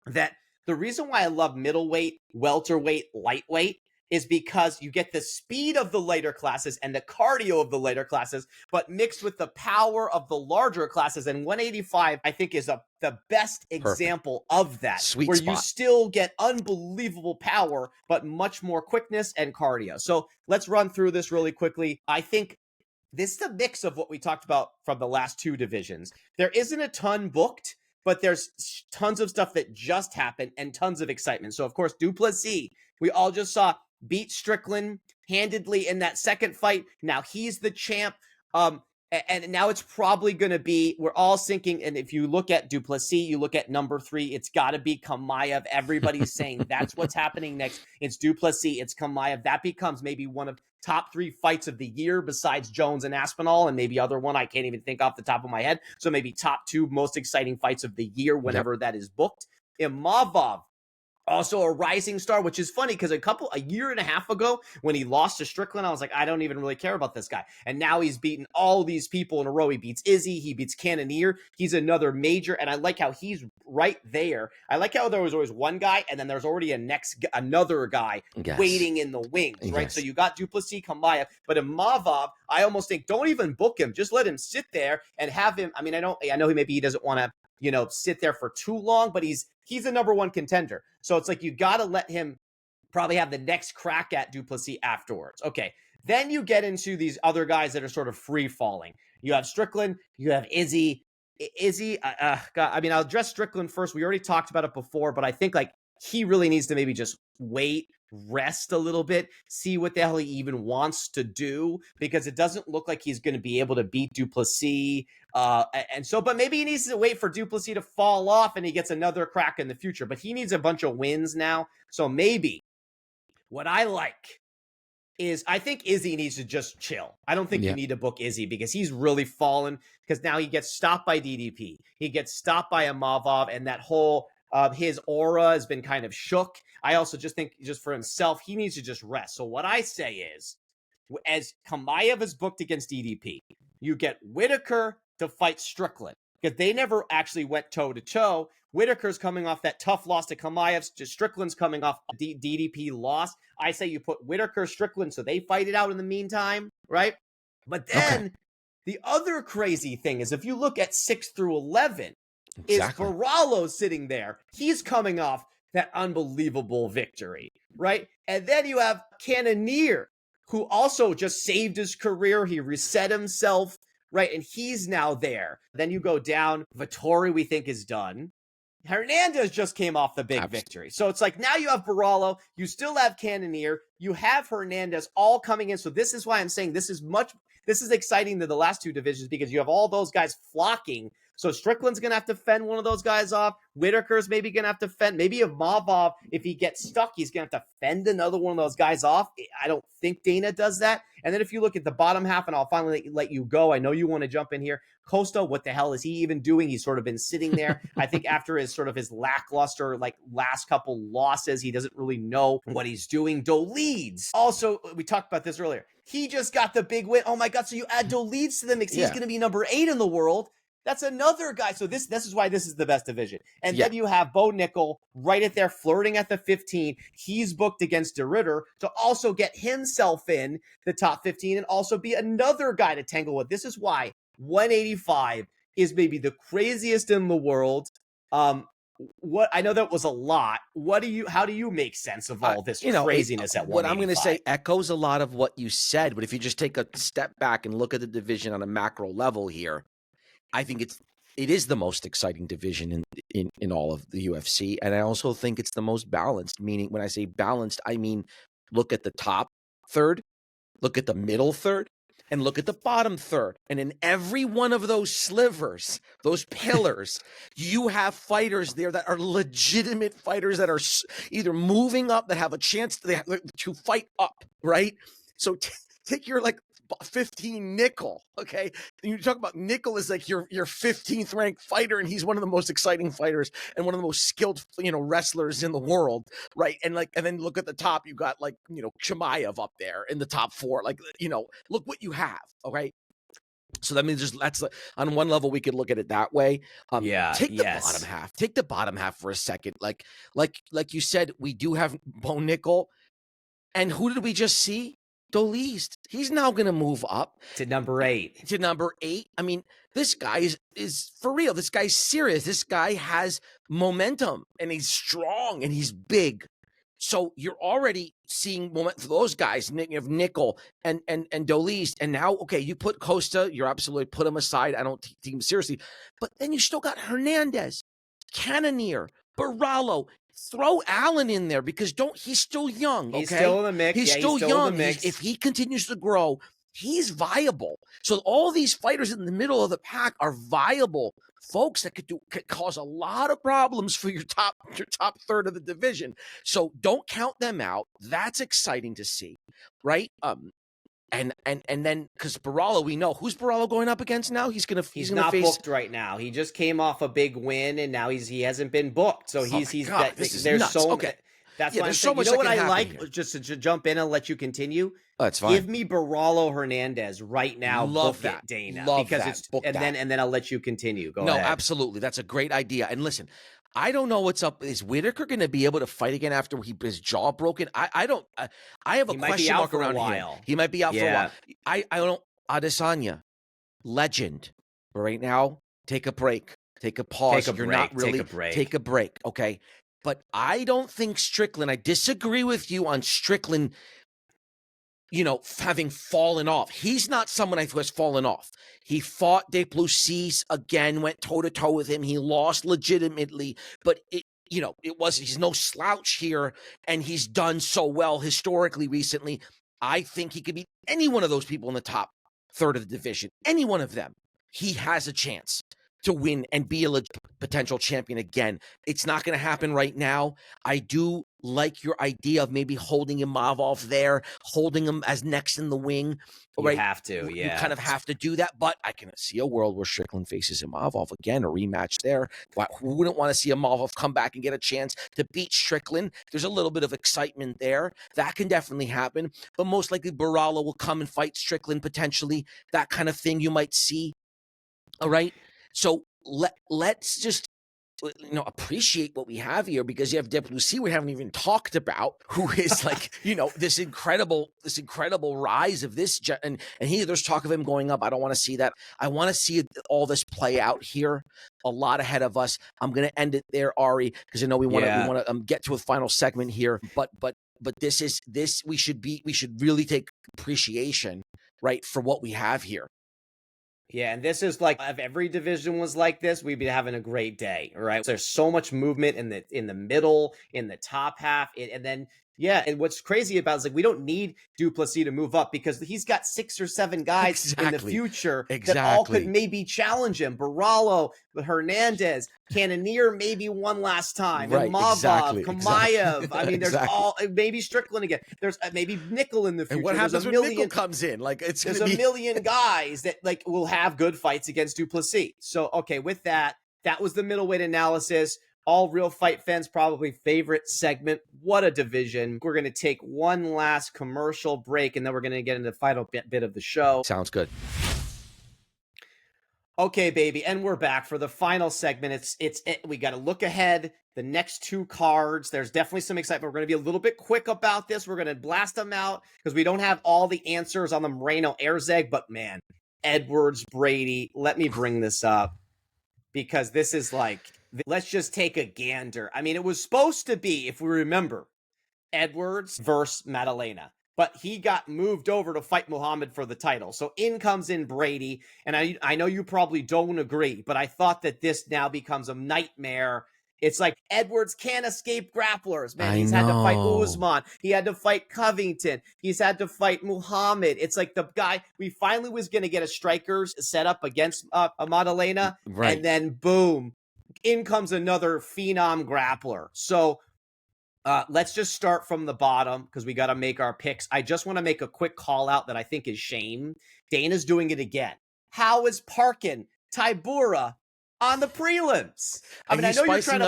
that the reason why I love middleweight, welterweight, lightweight is because you get the speed of the lighter classes and the cardio of the lighter classes, but mixed with the power of the larger classes. And 185, I think, is the best example of that. Sweet where spot. You still get unbelievable power, but much more quickness and cardio. So let's run through this really quickly. I think this is a mix of what we talked about from the last two divisions. There isn't a ton booked, but there's tons of stuff that just happened and tons of excitement. So, of course, Duplessis, we all just saw beat Strickland handedly in that second fight. Now he's the champ. And now it's probably going to be, we're all sinking. And if you look at Duplessis, you look at number 3, it's got to be Kamaev. Everybody's saying that's what's happening next. It's Duplessis, it's Kamaev. That becomes maybe one of top 3 fights of the year besides Jones and Aspinall, and maybe other one I can't even think off the top of my head. So maybe top 2 most exciting fights of the year whenever that is booked. Imavov, also a rising star, which is funny because a year and a half ago when he lost to Strickland, I was like, I don't even really care about this guy. And now he's beaten all these people in a row. He beats Izzy, he beats Cannonier. He's another major, and I like how he's right there. I like how there was always one guy, and then there's already another guy waiting in the wings, right? Yes. So you got Duplessis, Kamaev, but Imavov, I almost think don't even book him. Just let him sit there and have him. I mean, I know he doesn't want to, sit there for too long, but he's a number 1 contender. So it's like you got to let him probably have the next crack at Duplessis afterwards. Okay, then you get into these other guys that are sort of free falling. You have Strickland, you have Izzy. God, I mean, I'll address Strickland first. We already talked about it before, but I think like he really needs to maybe just wait, rest a little bit, see what the hell he even wants to do, because it doesn't look like he's going to be able to beat Duplessis. But maybe he needs to wait for Duplessis to fall off and he gets another crack in the future. But he needs a bunch of wins now. So maybe what I like is I think Izzy needs to just chill. I don't think you need to book Izzy because he's really fallen, because now he gets stopped by DDP. He gets stopped by Imavov, and that whole his aura has been kind of shook. I also just think just for himself, he needs to just rest. So what I say is, as Kamaev is booked against DDP, you get Whitaker to fight Strickland, because they never actually went toe-to-toe. Whitaker's coming off that tough loss to Kamaev. Strickland's coming off a DDP loss. I say you put Whitaker, Strickland, so they fight it out in the meantime, right? But then the other crazy thing is, if you look at 6 through 11, is Barallo sitting there. He's coming off that unbelievable victory, right? And then you have Cannonier, who also just saved his career. He reset himself, right? And he's now there. Then you go down. Vettori, we think, is done. Hernandez just came off the big victory. So it's like now you have Barallo, you still have Cannonier, you have Hernandez all coming in. So this is why I'm saying this is exciting to the last 2 divisions, because you have all those guys flocking. So Strickland's going to have to fend one of those guys off. Whitaker's maybe going to have to fend. Maybe Imavov, if he gets stuck, he's going to have to fend another one of those guys off. I don't think Dana does that. And then if you look at the bottom half, and I'll finally let you go. I know you want to jump in here. Costa, what the hell is he even doing? He's sort of been sitting there. I think after his lackluster, last couple losses, he doesn't really know what he's doing. Doleeds, also, we talked about this earlier. He just got the big win. Oh my God. So you add Doleeds to the mix. He's going to be number 8 in the world. That's another guy. So this is why this is the best division. And then you have Bo Nickel right at there, flirting at the 15. He's booked against De Ritter to also get himself in the top 15 and also be another guy to tangle with. This is why 185 is maybe the craziest in the world. What I know that was a lot. How do you make sense of all this craziness at 185? What I'm going to say echoes a lot of what you said, but if you just take a step back and look at the division on a macro level here, I think it is the most exciting division in all of the UFC, and I also think it's the most balanced. Meaning, when I say balanced, I mean look at the top third, look at the middle third, and look at the bottom third. And in every one of those slivers, those pillars, you have fighters there that are legitimate fighters that are either moving up, that have a chance to fight up, right? So take your 15 Nickel, okay? And you talk about Nickel as your 15th ranked fighter, and he's one of the most exciting fighters and one of the most skilled wrestlers in the world, right? And then look at the top, you got Chimaev up there in the top 4, look what you have, okay? So that means that's on one level we could look at it that way. Take the bottom half for a second. Like you said, we do have Bo Nickel, and who did we just see? Doleeds. He's now going to move up to number 8. I mean, this guy is for real. This guy's serious. This guy has momentum, and he's strong, and he's big. So you're already seeing moment for those guys. You have Nickel and Dolise, and now okay, you put Costa. You're absolutely put him aside. I don't take him seriously, but then you still got Hernandez, Cannonier, Barallo. Throw Allen in there because he's still young. He's Okay, still in the mix. he's Yeah, he's still still in the young. mix. If he continues to grow, he's viable. So all these fighters in the middle of the pack are viable folks that could cause a lot of problems for your top third of the division. So don't count them out. That's exciting to see, right? And then because Barallo, we know who's Barallo going up against now. He's gonna not face booked right now. He just came off a big win, and now he hasn't been booked. So this is there's nuts. So Okay, that's yeah, why I'm there's saying. so much You know that what can I happen like? here. Just to jump in and let you continue. That's fine. Give me Barallo Hernandez right now. Love book that, it, Dana. love because that. it's Book and that. then I'll let you continue. Go No, ahead. absolutely. That's a great idea. And listen, I don't know what's up. Is Whitaker going to be able to fight again after his jaw broken? I don't. I have a question mark around him. He might be out for a while. I don't. Adesanya, legend. But right now, take a break. Take a pause. You're not really take a break. Okay. But I don't think Strickland. I disagree with you on Strickland. Having fallen off. He's not someone who has fallen off. He fought Duplessis again, went toe-to-toe with him. He lost legitimately, but he's no slouch here, and he's done so well historically recently. I think he could beat any one of those people in the top third of the division. Any one of them. He has a chance to win and be a potential champion again. It's not going to happen right now. I do like your idea of maybe holding Imavov there, holding him as next in the wing. You have to, yeah. You kind of have to do that, but I can see a world where Strickland faces Imavov again, a rematch there. Who wouldn't want to see Imavov come back and get a chance to beat Strickland? There's a little bit of excitement there. That can definitely happen, but most likely Barallo will come and fight Strickland potentially. That kind of thing you might see. All right. So let's just appreciate what we have here, because you have Duplessis we haven't even talked about, who is like this incredible rise of this and there's talk of him going up. I don't want to see that. I want to see all this play out here. A lot ahead of us. I'm going to end it there, Ari, because I know we want to get to a final segment here. But we should really take appreciation, right, for what we have here. Yeah, and this is like, if every division was like this, we'd be having a great day, right? There's so much movement in the middle, in the top half, and then and what's crazy about it is like we don't need Duplessis to move up, because he's got 6 or 7 guys in the future that all could maybe challenge him. Barallo, Hernandez, Cannonier maybe one last time, and Imavov, Kamaev. I mean, there's all, maybe Strickland again. There's maybe Nickel in the future. And what happens when Nickel comes in? Like there's a million guys that like will have good fights against Duplessis. So okay, with that was the middleweight analysis. All Real Fight fans' probably favorite segment. What a division. We're going to take one last commercial break, and then we're going to get into the final bit of the show. Sounds good. Okay, baby, and we're back for the final segment. We got to look ahead. The next 2 cards, there's definitely some excitement. We're going to be a little bit quick about this. We're going to blast them out because we don't have all the answers on the Moreno-Erzeg, but man, Edwards, Brady, let me bring this up, because this is like, let's just take a gander. I mean, it was supposed to be, if we remember, Edwards versus Madalena, but he got moved over to fight Muhammad for the title. So in comes in Brady, and I know you probably don't agree, but I thought that this now becomes a nightmare. It's like Edwards can't escape grapplers, man. He's had to fight Usman. He had to fight Covington. He's had to fight Muhammad. It's like the guy, we finally was going to get a strikers set up against Madalena, right, and then boom, in comes another phenom grappler. So let's just start from the bottom, because we got to make our picks. I just want to make a quick call out that I think is shame. Dana's doing it again. How is Parkin Tybura on the prelims? I mean, I know you're trying to...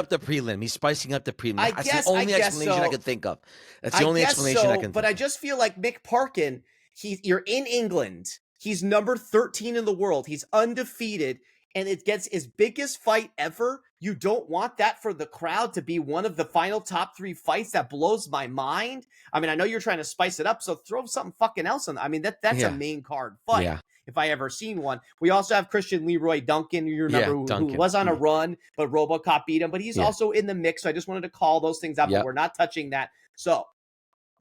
He's spicing up the prelim. That's the only explanation I could think of. That's the only explanation I can think of. But I just feel like Mick Parkin, you're in England. He's number 13 in the world. He's undefeated. And it gets his biggest fight ever. You don't want that for the crowd to be one of the final top 3 fights? That blows my mind. I mean, I know you're trying to spice it up, so throw something fucking else on. I mean, that's a main card fight. Yeah. if I ever seen one. We also have Christian Leroy Duncan, you remember, Yeah, who Duncan. was on a run, but RoboCop beat him. But he's also in the mix, so I just wanted to call those things out, but we're not touching that. So, all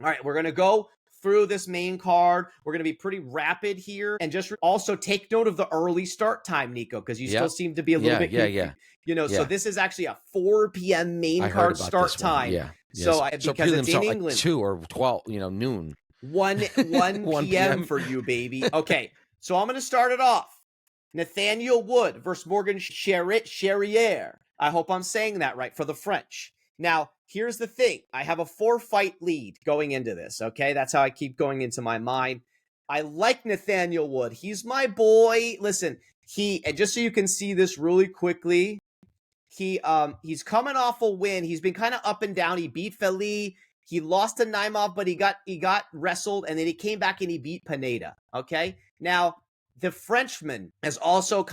right, we're going to go through this main card. We're going to be pretty rapid here, and just also take note of the early start time, Nico, because you still seem to be a little bit confused. You know, so this is actually a 4 p.m. main card start time. Yeah. So because it's in England, like 2 or 12, noon. 1 p.m. for you, baby. Okay, so I'm going to start it off. Nathaniel Wood versus Morgan Charrier. I hope I'm saying that right for the French. Now, here's the thing. I have a 4-fight lead going into this, okay? That's how I keep going into my mind. I like Nathaniel Wood. He's my boy. Listen, and just so you can see this really quickly, he's coming off a win. He's been kind of up and down. He beat Feli. He lost to Naimov, but he got wrestled, and then he came back and he beat Pineda, okay? Now, the Frenchman has also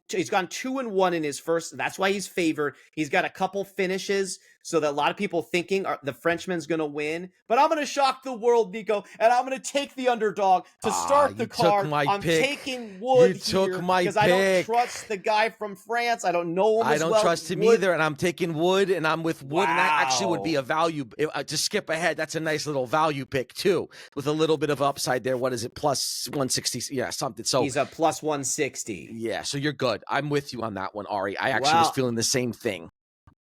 he's gone 2-1 in his first. That's why he's favored. He's got a couple finishes, so that a lot of people thinking the Frenchman's going to win. But I'm going to shock the world, Nico, and I'm going to take the underdog to start the card. I'm taking Wood here because I don't trust the guy from France. I don't know him as well. I don't trust him either, and I'm taking Wood, and I'm with Wood, and that actually would be a value. To skip ahead, that's a nice little value pick, too, with a little bit of upside there. What is it, plus 160? Yeah, something. So he's a plus 160. Yeah, so you're good. I'm with you on that one, Ari. I actually was feeling the same thing.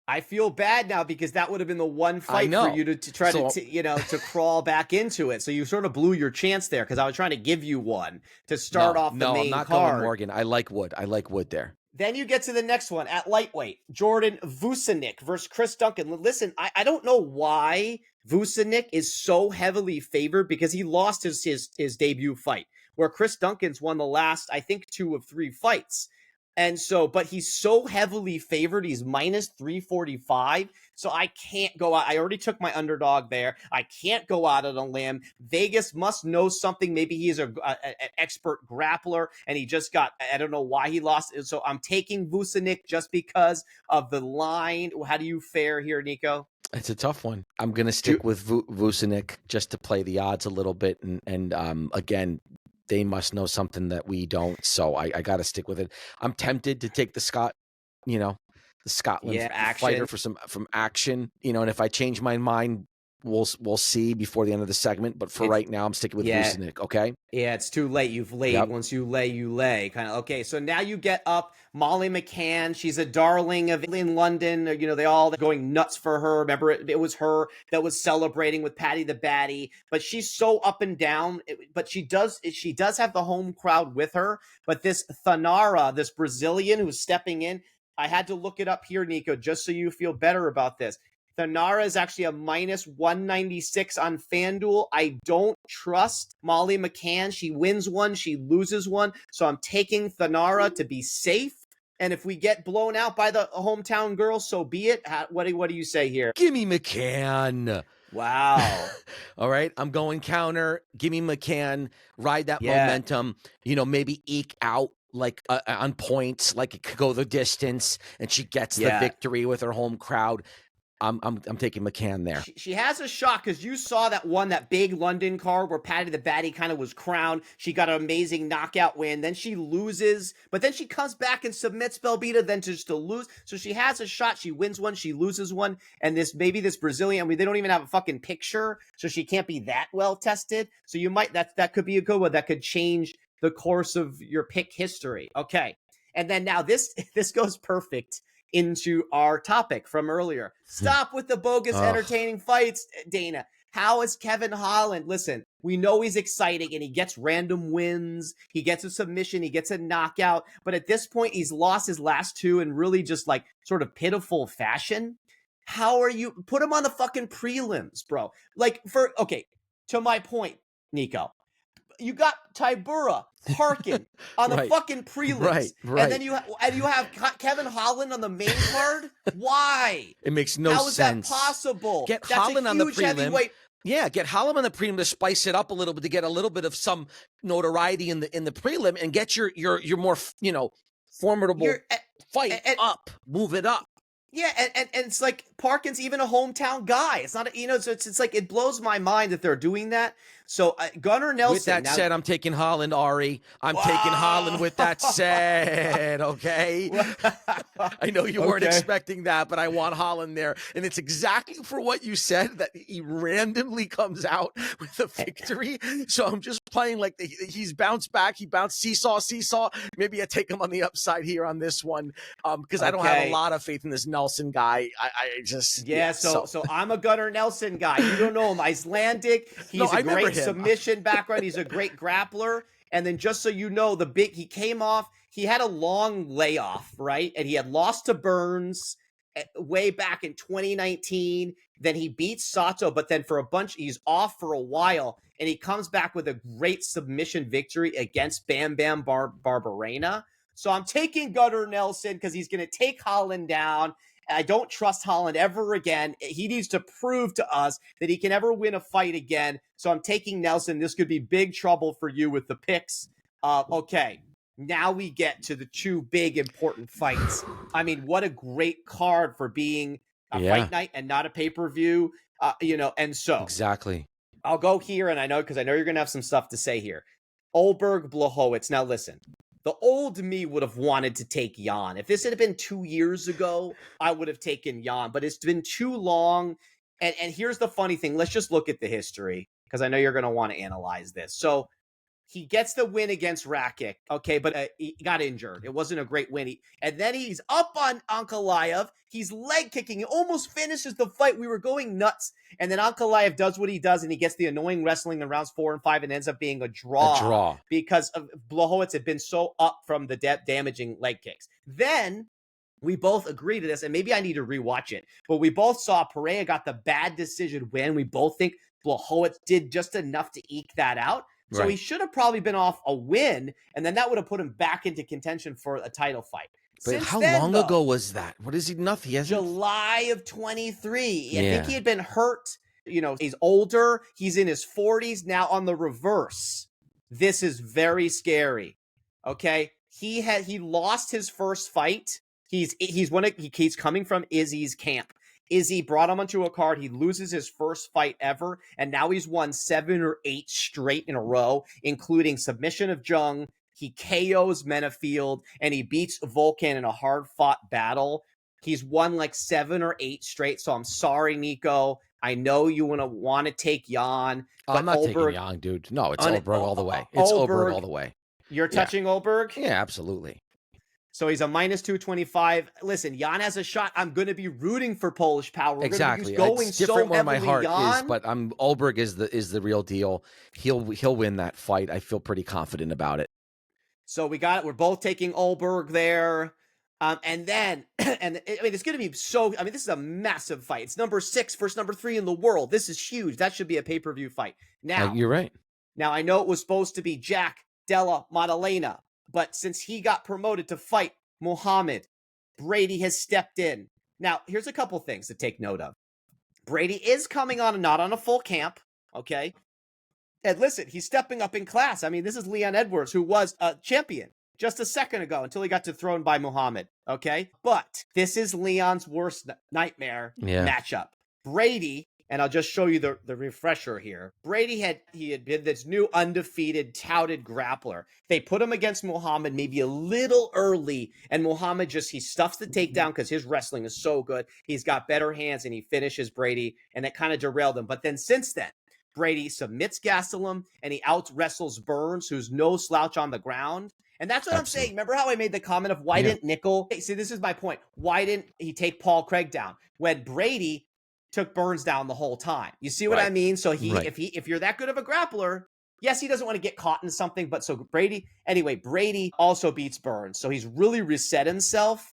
I feel bad now because that would have been the one fight for you to try to crawl back into it. So you sort of blew your chance there because I was trying to give you one to start off the main I'm not card. going Morgan. I like Wood. I like Wood there. Then you get to the next one at lightweight. Jordan Vucinic versus Chris Duncan. Listen, I don't know why Vucinic is so heavily favored because he lost his debut fight, where Chris Duncan's won the last, I think, 2 of 3 fights. And so, but he's so heavily favored. He's minus 345. So I can't go out. I already took my underdog there. I can't go out on a limb. Vegas must know something. Maybe he's an expert grappler and he just I don't know why he lost. So I'm taking Vucinic just because of the line. How do you fare here, Nico? It's a tough one. I'm going to stick with Vucinic just to play the odds a little bit. And again, they must know something that we don't. So I got to stick with it. I'm tempted to take the Scotland fighter from action, and if I change my mind, we'll see before the end of the segment. But for right now, I'm sticking with Vucinic, okay? Yeah, it's too late. You've laid. Yep. Once you lay. Kind of, okay, so now you get up. Molly McCann, she's a darling in London. They all going nuts for her. Remember, it was her that was celebrating with Patty the Batty. But she's so up and down. But she does have the home crowd with her. But this Thanara, this Brazilian who's stepping in, I had to look it up here, Nico, just so you feel better about this. Thanara is actually a minus 196 on FanDuel. I don't trust Molly McCann. She wins one, she loses one. So I'm taking Thanara to be safe. And if we get blown out by the hometown girl, so be it. What do you say here? Give me McCann. Wow. All right. I'm going counter. Give me McCann. Ride that momentum. Maybe eke out on points, like it could go the distance, and she gets the victory with her home crowd. I'm taking McCann there. She has a shot because you saw that big London card where Patty the Batty kind of was crowned. She got an amazing knockout win. Then she loses, but then she comes back and submits Belbita, then just to lose. So she has a shot. She wins one, she loses one, and this Brazilian. They don't even have a fucking picture, so she can't be that well tested. So you might that could be a good one that could change the course of your pick history. Okay, and then now this goes perfect into our topic from earlier. Stop with the bogus entertaining fights, Dana. How is Kevin Holland? Listen, we know he's exciting and he gets random wins. He gets a submission. He gets a knockout. But at this point, he's lost his last 2 in really just sort of pitiful fashion. How are you? Put him on the fucking prelims, bro. To my point, Nico. You got Tybura, Parkin on the fucking prelims, right. And then you have Kevin Holland on the main card. Why? It makes no sense. How is that possible? Get Holland on the prelim. Yeah, get Holland on the prelim to spice it up a little bit, to get a little bit of some notoriety in the prelim, and get your more formidable fight up, move it up. Yeah, and it's like Parkin's even a hometown guy. It's not, it's like it blows my mind that they're doing that. So Gunnar With Nelson. that Now, said, I'm taking Holland, Ari. I'm taking Holland with that said, okay? I know you weren't Okay. expecting that, but I want Holland there. And it's exactly for what you said, that he randomly comes out with a victory. So I'm just playing like he's bounced back. He bounced seesaw. Maybe I take him on the upside here on this one, because I don't have a Okay. lot of faith in this Nelson guy. I just, Yeah, so I'm a Gunnar Nelson guy. You don't know him. Icelandic. No, He's a I remember great him. submission background. He's a great grappler. And then just so you know, he came off, he had a long layoff, right? And he had lost to Burns way back in 2019. Then he beat Sato, but then for a bunch, he's off for a while. And he comes back with a great submission victory against Bam Bam Barberena. So I'm taking Gunnar Nelson because he's going to take Holland down. I don't trust Holland ever again. He needs to prove to us that he can ever win a fight again. So I'm taking Nelson. This could be big trouble for you with the picks. Okay, now we get to the two big important fights. I mean, what a great card for being a fight night and not a pay-per-view. And so exactly. I'll go here, and I know because I know you're going to have some stuff to say here. Olberg, Blachowicz. Now listen. The old me would have wanted to take Jan. If this had been 2 years ago, I would have taken Jan, but it's been too long. And here's the funny thing. Let's just look at the history because I know you're going to want to analyze this. So he gets the win against Rakic, okay, but he got injured. It wasn't a great win. And then he's up on Ankalaev. He's leg kicking. He almost finishes the fight. We were going nuts. And then Ankalaev does what he does, and he gets the annoying wrestling in rounds 4 and 5 and ends up being a draw. Because Blachowicz had been so up from the damaging leg kicks. Then we both agree to this, and maybe I need to rewatch it, but we both saw Pereira got the bad decision win. We both think Blachowicz did just enough to eke that out. So he should have probably been off a win, and then that would have put him back into contention for a title fight. But how long ago was that? What is he? Nothing. He hasn't. July of 23. Yeah. I think he had been hurt. He's older. He's in his 40s now. On the reverse, this is very scary. Okay, he lost his first fight. He's coming from Izzy's camp. Izzy brought him onto a card. He loses his first fight ever, and now he's won 7 or 8 straight in a row, including submission of Jung. He KOs Menafield, and he beats Volkan in a hard-fought battle. He's won like 7 or 8 straight, so I'm sorry, Nico. I know you want to take Jan. But I'm not taking Jan, dude. No, it's Olberg all the way. It's Olberg all the way. You're touching Olberg? Yeah, absolutely. So he's a minus 225. Listen, Jan has a shot. I'm going to be rooting for Polish power. We're exactly. Going it's different so where my heart Jan. is, but Olberg is the real deal. He'll win that fight. I feel pretty confident about it. So we're both taking Olberg there. And then, it's going to be this is a massive fight. It's number 6 versus number 3 in the world. This is huge. That should be a pay-per-view fight. Now, you're right. Now, I know it was supposed to be Jack Della Maddalena, but since he got promoted to fight Muhammad, Brady has stepped in. Now, here's a couple things to take note of. Brady is coming on, not on a full camp, okay? And listen, he's stepping up in class. I mean, this is Leon Edwards, who was a champion just a second ago until he got thrown by Muhammad, okay? But this is Leon's worst nightmare matchup. Brady, and I'll just show you the refresher here. Brady had been this new undefeated, touted grappler. They put him against Muhammad maybe a little early, and Muhammad he stuffs the takedown because his wrestling is so good. He's got better hands, and he finishes Brady, and that kind of derailed him. But then since then, Brady submits Gastelum, and he out-wrestles Burns, who's no slouch on the ground. And that's what I'm saying. Remember how I made the comment of why didn't Nickel? See, this is my point. Why didn't he take Paul Craig down when Brady took Burns down the whole time? You see what I mean? So if you're that good of a grappler, yes, he doesn't want to get caught in something, but so Brady also beats Burns. So he's really reset himself.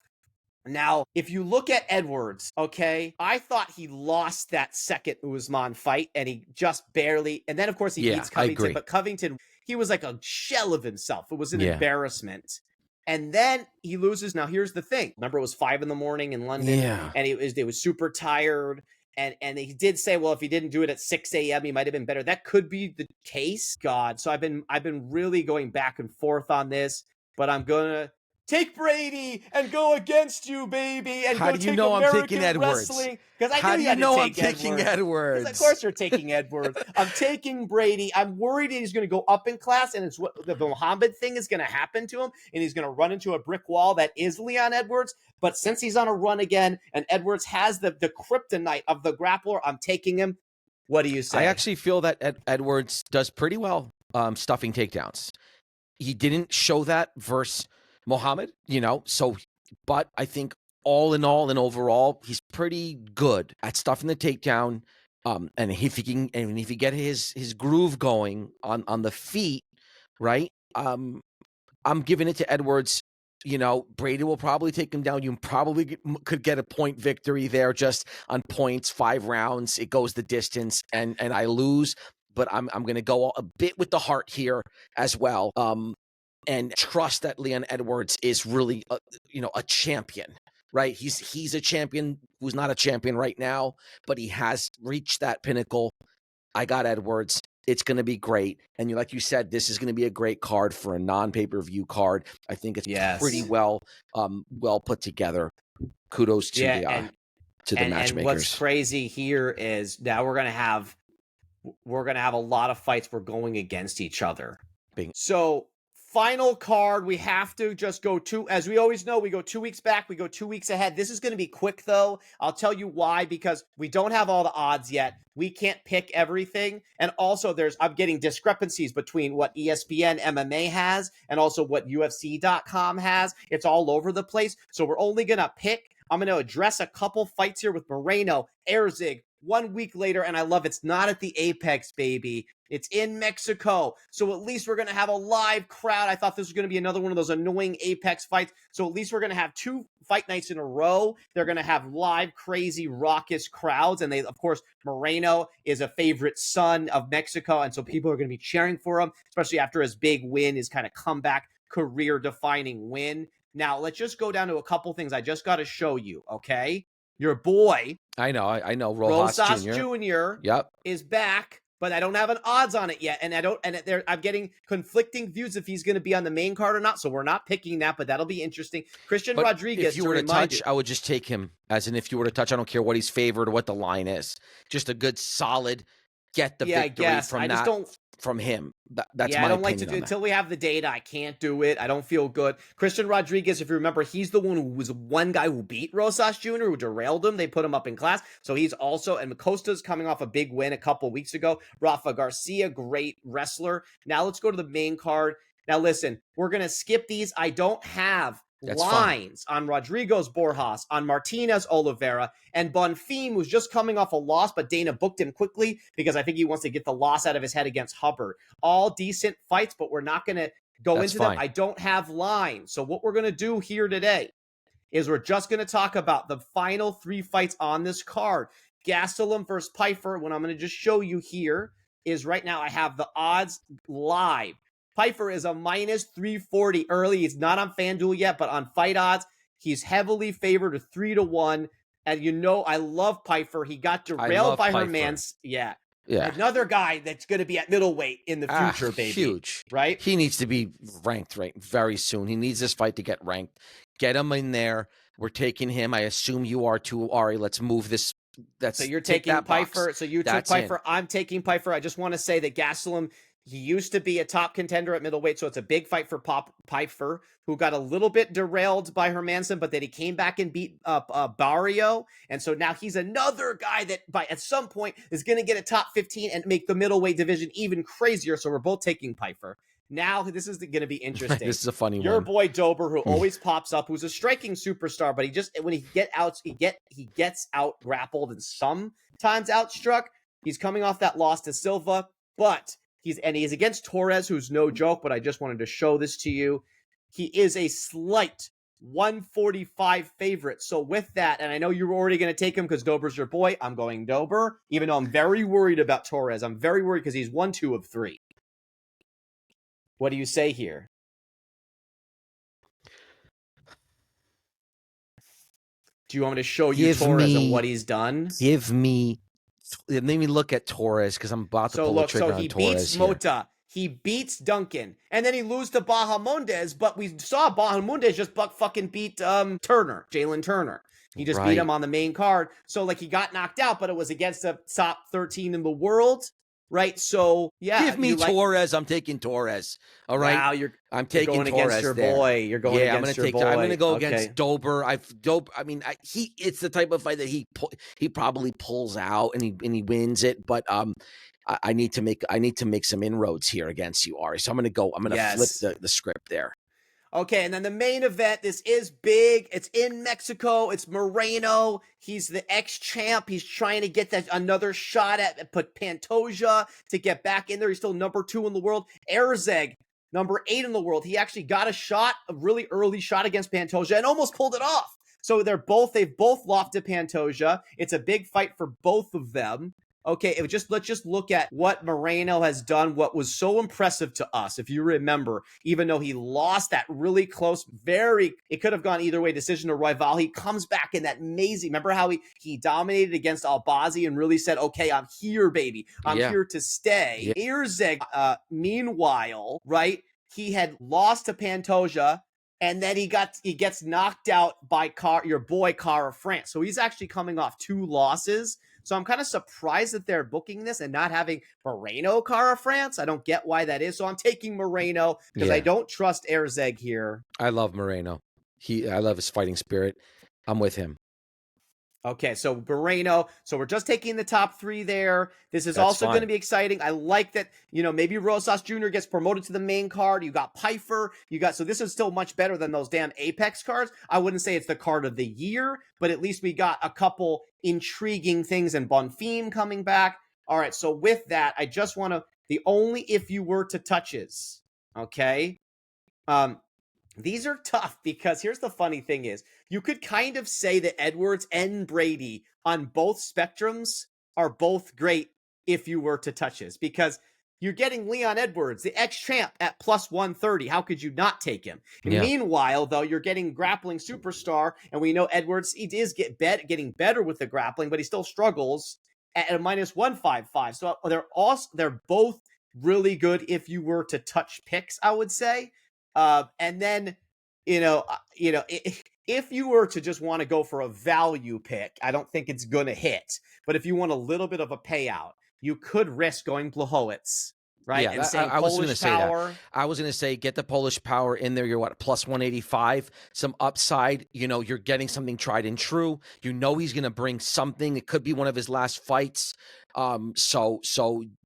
Now, if you look at Edwards, okay, I thought he lost that second Usman fight, and he just barely, and then of course he beats Covington, but Covington, he was like a shell of himself. It was an embarrassment. And then he loses. Now, here's the thing. Remember, it was 5 a.m. in London, and it was super tired. And he did say, well, if he didn't do it at 6 a.m., he might have been better. That could be the case. God. So I've been really going back and forth on this, but I'm going to take Brady and go against you, baby, and How go do you take know I'm taking American Edwards? wrestling. Because I How knew do you you had to know I'm take taking Edwards. Because of Edwards? course you're taking Edwards. I'm taking Brady. I'm worried he's going to go up in class, and it's what the Muhammad thing is going to happen to him, and he's going to run into a brick wall that is Leon Edwards. But since he's on a run again, and Edwards has the kryptonite of the grappler, I'm taking him. What do you I say? actually feel that Edwards does pretty well stuffing takedowns. He didn't show that versus Muhammad, so, but I think all in all and overall, he's pretty good at stuffing the takedown. And if he get his groove going on the feet, right? I'm giving it to Edwards. Brady will probably take him down. You probably could get a point victory there, just on points, 5 rounds. It goes the distance, and I lose. But I'm going to go a bit with the heart here as well. And trust that Leon Edwards is really a champion, right? He's a champion who's not a champion right now, but he has reached that pinnacle. I got Edwards. It's going to be great. And like you said, this is going to be a great card for a non-pay-per-view card. I think it's pretty Yes. well put together. Kudos to Yeah, the and what's matchmakers. crazy here is now we're gonna have a lot of fights we're going against each other. Bing. So final card, we have to just go as we always know, we go 2 weeks back, we go 2 weeks ahead. This is going to be quick though. I'll tell you why, because we don't have all the odds yet. We can't pick everything. And also I'm getting discrepancies between what ESPN MMA has and also what UFC.com has. It's all over the place. So we're only going to pick. I'm going to address a couple fights here with Moreno, Erzig, 1 week later, and I love it's not at the Apex, baby. It's in Mexico. So at least we're going to have a live crowd. I thought this was going to be another one of those annoying Apex fights. So at least we're going to have 2 fight nights in a row. They're going to have live, crazy, raucous crowds. And of course, Moreno is a favorite son of Mexico. And so people are going to be cheering for him, especially after his big win, his kind of comeback, career-defining win. Now, let's just go down to a couple things I just got to show you, okay? Your boy, I know. Rosas Jr. Jr. Yep. is back, but I don't have an odds on it yet, and I'm getting conflicting views if he's going to be on the main card or not. So we're not picking that, but that'll be interesting. Christian But Rodriguez. if you were to touch, I would just take him. As in, if you were to touch, I don't care what he's favored or what the line is. Just a good, solid, get the victory from him. That's my I don't like opinion to do on until we have the data. I can't do it. I don't feel good. Christian Rodriguez, if you remember, he's the one who was one guy who beat Rosas Jr., who derailed him. They put him up in class. So he's also, and Costa's coming off a big win a couple weeks ago. Rafa Garcia, great wrestler. Now let's go to the main card. Now listen, we're going to skip these. I don't have lines on Rodriguez Borjas, on Martinez Oliveira, and Bonfim, who's just coming off a loss, but Dana booked him quickly because I think he wants to get the loss out of his head against Hubbard. All decent fights, but we're not going to go into them. I don't have lines. So what we're going to do here today is we're just going to talk about the final 3 fights on this card. Gastelum versus Pfeiffer. What I'm going to just show you here is right now I have the odds live. Pfeiffer is a minus 340 early. He's not on FanDuel yet, but on Fight Odds, he's heavily favored with 3-1. And I love Pfeiffer. He got derailed by Hermans. Yeah. Another guy that's going to be at middleweight in the future, baby. Huge. Right? He needs to be ranked very soon. He needs this fight to get ranked. Get him in there. We're taking him. I assume you are too, Ari. Let's move this. So you're taking Pfeiffer. So you took Pfeiffer. I'm taking Pfeiffer. I just want to say that Gastelum, he used to be a top contender at middleweight, so it's a big fight for Pfeiffer, who got a little bit derailed by Hermanson, but then he came back and beat Barrio, and so now he's another guy that at some point is going to get a top 15 and make the middleweight division even crazier, so we're both taking Pfeiffer. Now, this is going to be interesting. This is a funny one. Your boy Dober, who always pops up, who's a striking superstar, but when he gets out grappled and sometimes outstruck. He's coming off that loss to Silva, but he's against Torres, who's no joke, but I just wanted to show this to you. He is a slight 145 favorite. So with that, and I know you're already going to take him because Dober's your boy, I'm going Dober, even though I'm very worried about Torres. I'm very worried because he's 1-2 of 3. What do you say here? Do you want me to show you Torres and what he's done? Let me look at Torres because I'm about to pull the trigger on Torres. So he beats Mota. He beats Duncan, and then he loses to Bahamondes, but we saw Bahamondes just fucking beat Turner, Jalen Turner. He just beat him Right. on the main card. So, like, he got knocked out, but it was against the top 13 in the world, right? So, yeah, Give me Torres. I'm taking Torres. All right. Wow, I'm you're taking going against Torres your there. boy. You're going Yeah, I'm gonna against your take. boy. I'm gonna go Okay. against Dober. I mean, it's the type of fight that he probably pulls out and he wins it. But I need to make some inroads here against you, Ari. So I'm gonna flip Yes. the script there. Okay, and then the main event, this is big. It's in Mexico. It's Moreno. He's the ex-champ. He's trying to get that another shot at Pantoja to get back in there. He's still number 2 in the world. Erzeg, number 8 in the world. He actually got a really early shot against Pantoja and almost pulled it off. So they've both lost to Pantoja. It's a big fight for both of them. Okay, let's just look at what Moreno has done, what was so impressive to us. If you remember, even though he lost that really close, it could have gone either way, decision to Royval, he comes back in that amazing, remember how he dominated against Albazi and really said, okay, I'm here, baby. I'm here to stay. Yeah. Irzeg, meanwhile, right, he had lost to Pantoja, and then he gets knocked out by your boy Kara France. So he's actually coming off 2 losses. So I'm kind of surprised that they're booking this and not having Moreno Kara France. I don't get why that is. So I'm taking Moreno because I don't trust Erzeg here. I love Moreno. I love his fighting spirit. I'm with him. Okay, so Moreno. So we're just taking the top 3 there. This is also going to be exciting. I like that, maybe Rosas Jr. gets promoted to the main card. You got Pfeiffer. So this is still much better than those damn Apex cards. I wouldn't say it's the card of the year, but at least we got a couple intriguing things, and Bonfim coming back. All right, so with that, I just want to, the only if you were to touches, okay? These are tough because here's the funny thing is, you could kind of say that Edwards and Brady on both spectrums are both great if you were to touches, because you're getting Leon Edwards, the ex-champ, at plus 130. How could you not take him? And meanwhile, though, you're getting grappling superstar, and we know Edwards, he is getting better with the grappling, but he still struggles at a minus 155. So they're both really good if you were to touch picks, I would say. And then, if you were to just want to go for a value pick, I don't think it's going to hit. But if you want a little bit of a payout, you could risk going Blachowicz, right? Yeah, and saying I was going to say power. that. I was going to say get the Polish power in there. You're what, plus 185, some upside. You're getting something tried and true. He's going to bring something. It could be one of his last fights. So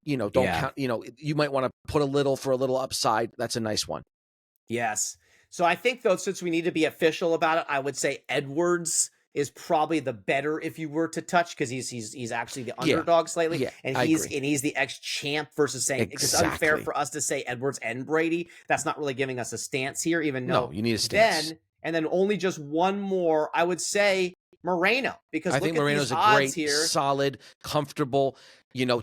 don't count. You might want to put a little for a little upside. That's a nice one. Yes. So I think, though, since we need to be official about it, I would say Edwards is probably the better if you were to touch, because he's actually the underdog slightly, and he's the ex-champ versus saying it's unfair for us to say Edwards and Brady. That's not really giving us a stance here, even though you need a stance. Then only just one more, I would say Moreno, because I think Moreno's a great, solid, comfortable.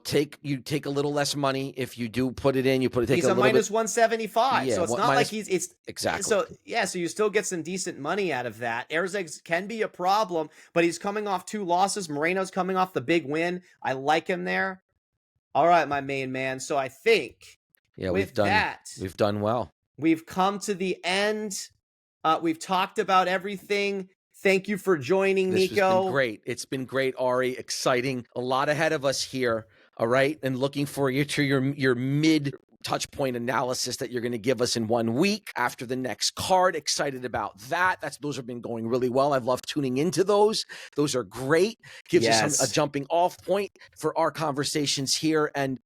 Take a little less money if you do put it in. He's a minus 175, so it's not like it's exactly. So you still get some decent money out of that. Erzeg can be a problem, but he's coming off 2 losses. Moreno's coming off the big win. I like him there. All right, my main man. So I think we've done well. We've come to the end. We've talked about everything. Thank you for joining, Nico. This has been great. It's been great, Ari. Exciting. A lot ahead of us here. All right. And looking for your mid touch point analysis that you're going to give us in 1 week after the next card. Excited about that. Those have been going really well. I've loved tuning into those. Those are great. Gives us a jumping off point for our conversations here. And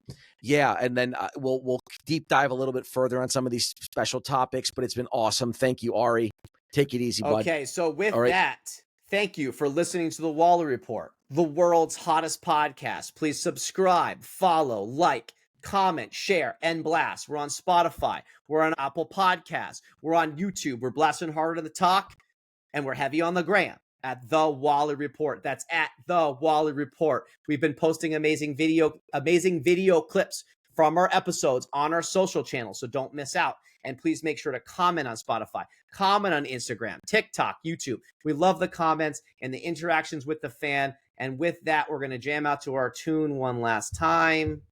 and then we'll deep dive a little bit further on some of these special topics, but it's been awesome. Thank you, Ari. Take it easy, bud. Okay, so with that, thank you for listening to the Wally Report, the world's hottest podcast. Please subscribe, follow, like, comment, share, and blast. We're on Spotify. We're on Apple Podcasts. We're on YouTube. We're blasting hard on the talk, and we're heavy on the gram at The Wally Report. That's at The Wally Report. We've been posting amazing video clips from our episodes on our social channels, so don't miss out. And please make sure to comment on Spotify, comment on Instagram, TikTok, YouTube. We love the comments and the interactions with the fan. And with that, we're going to jam out to our tune one last time.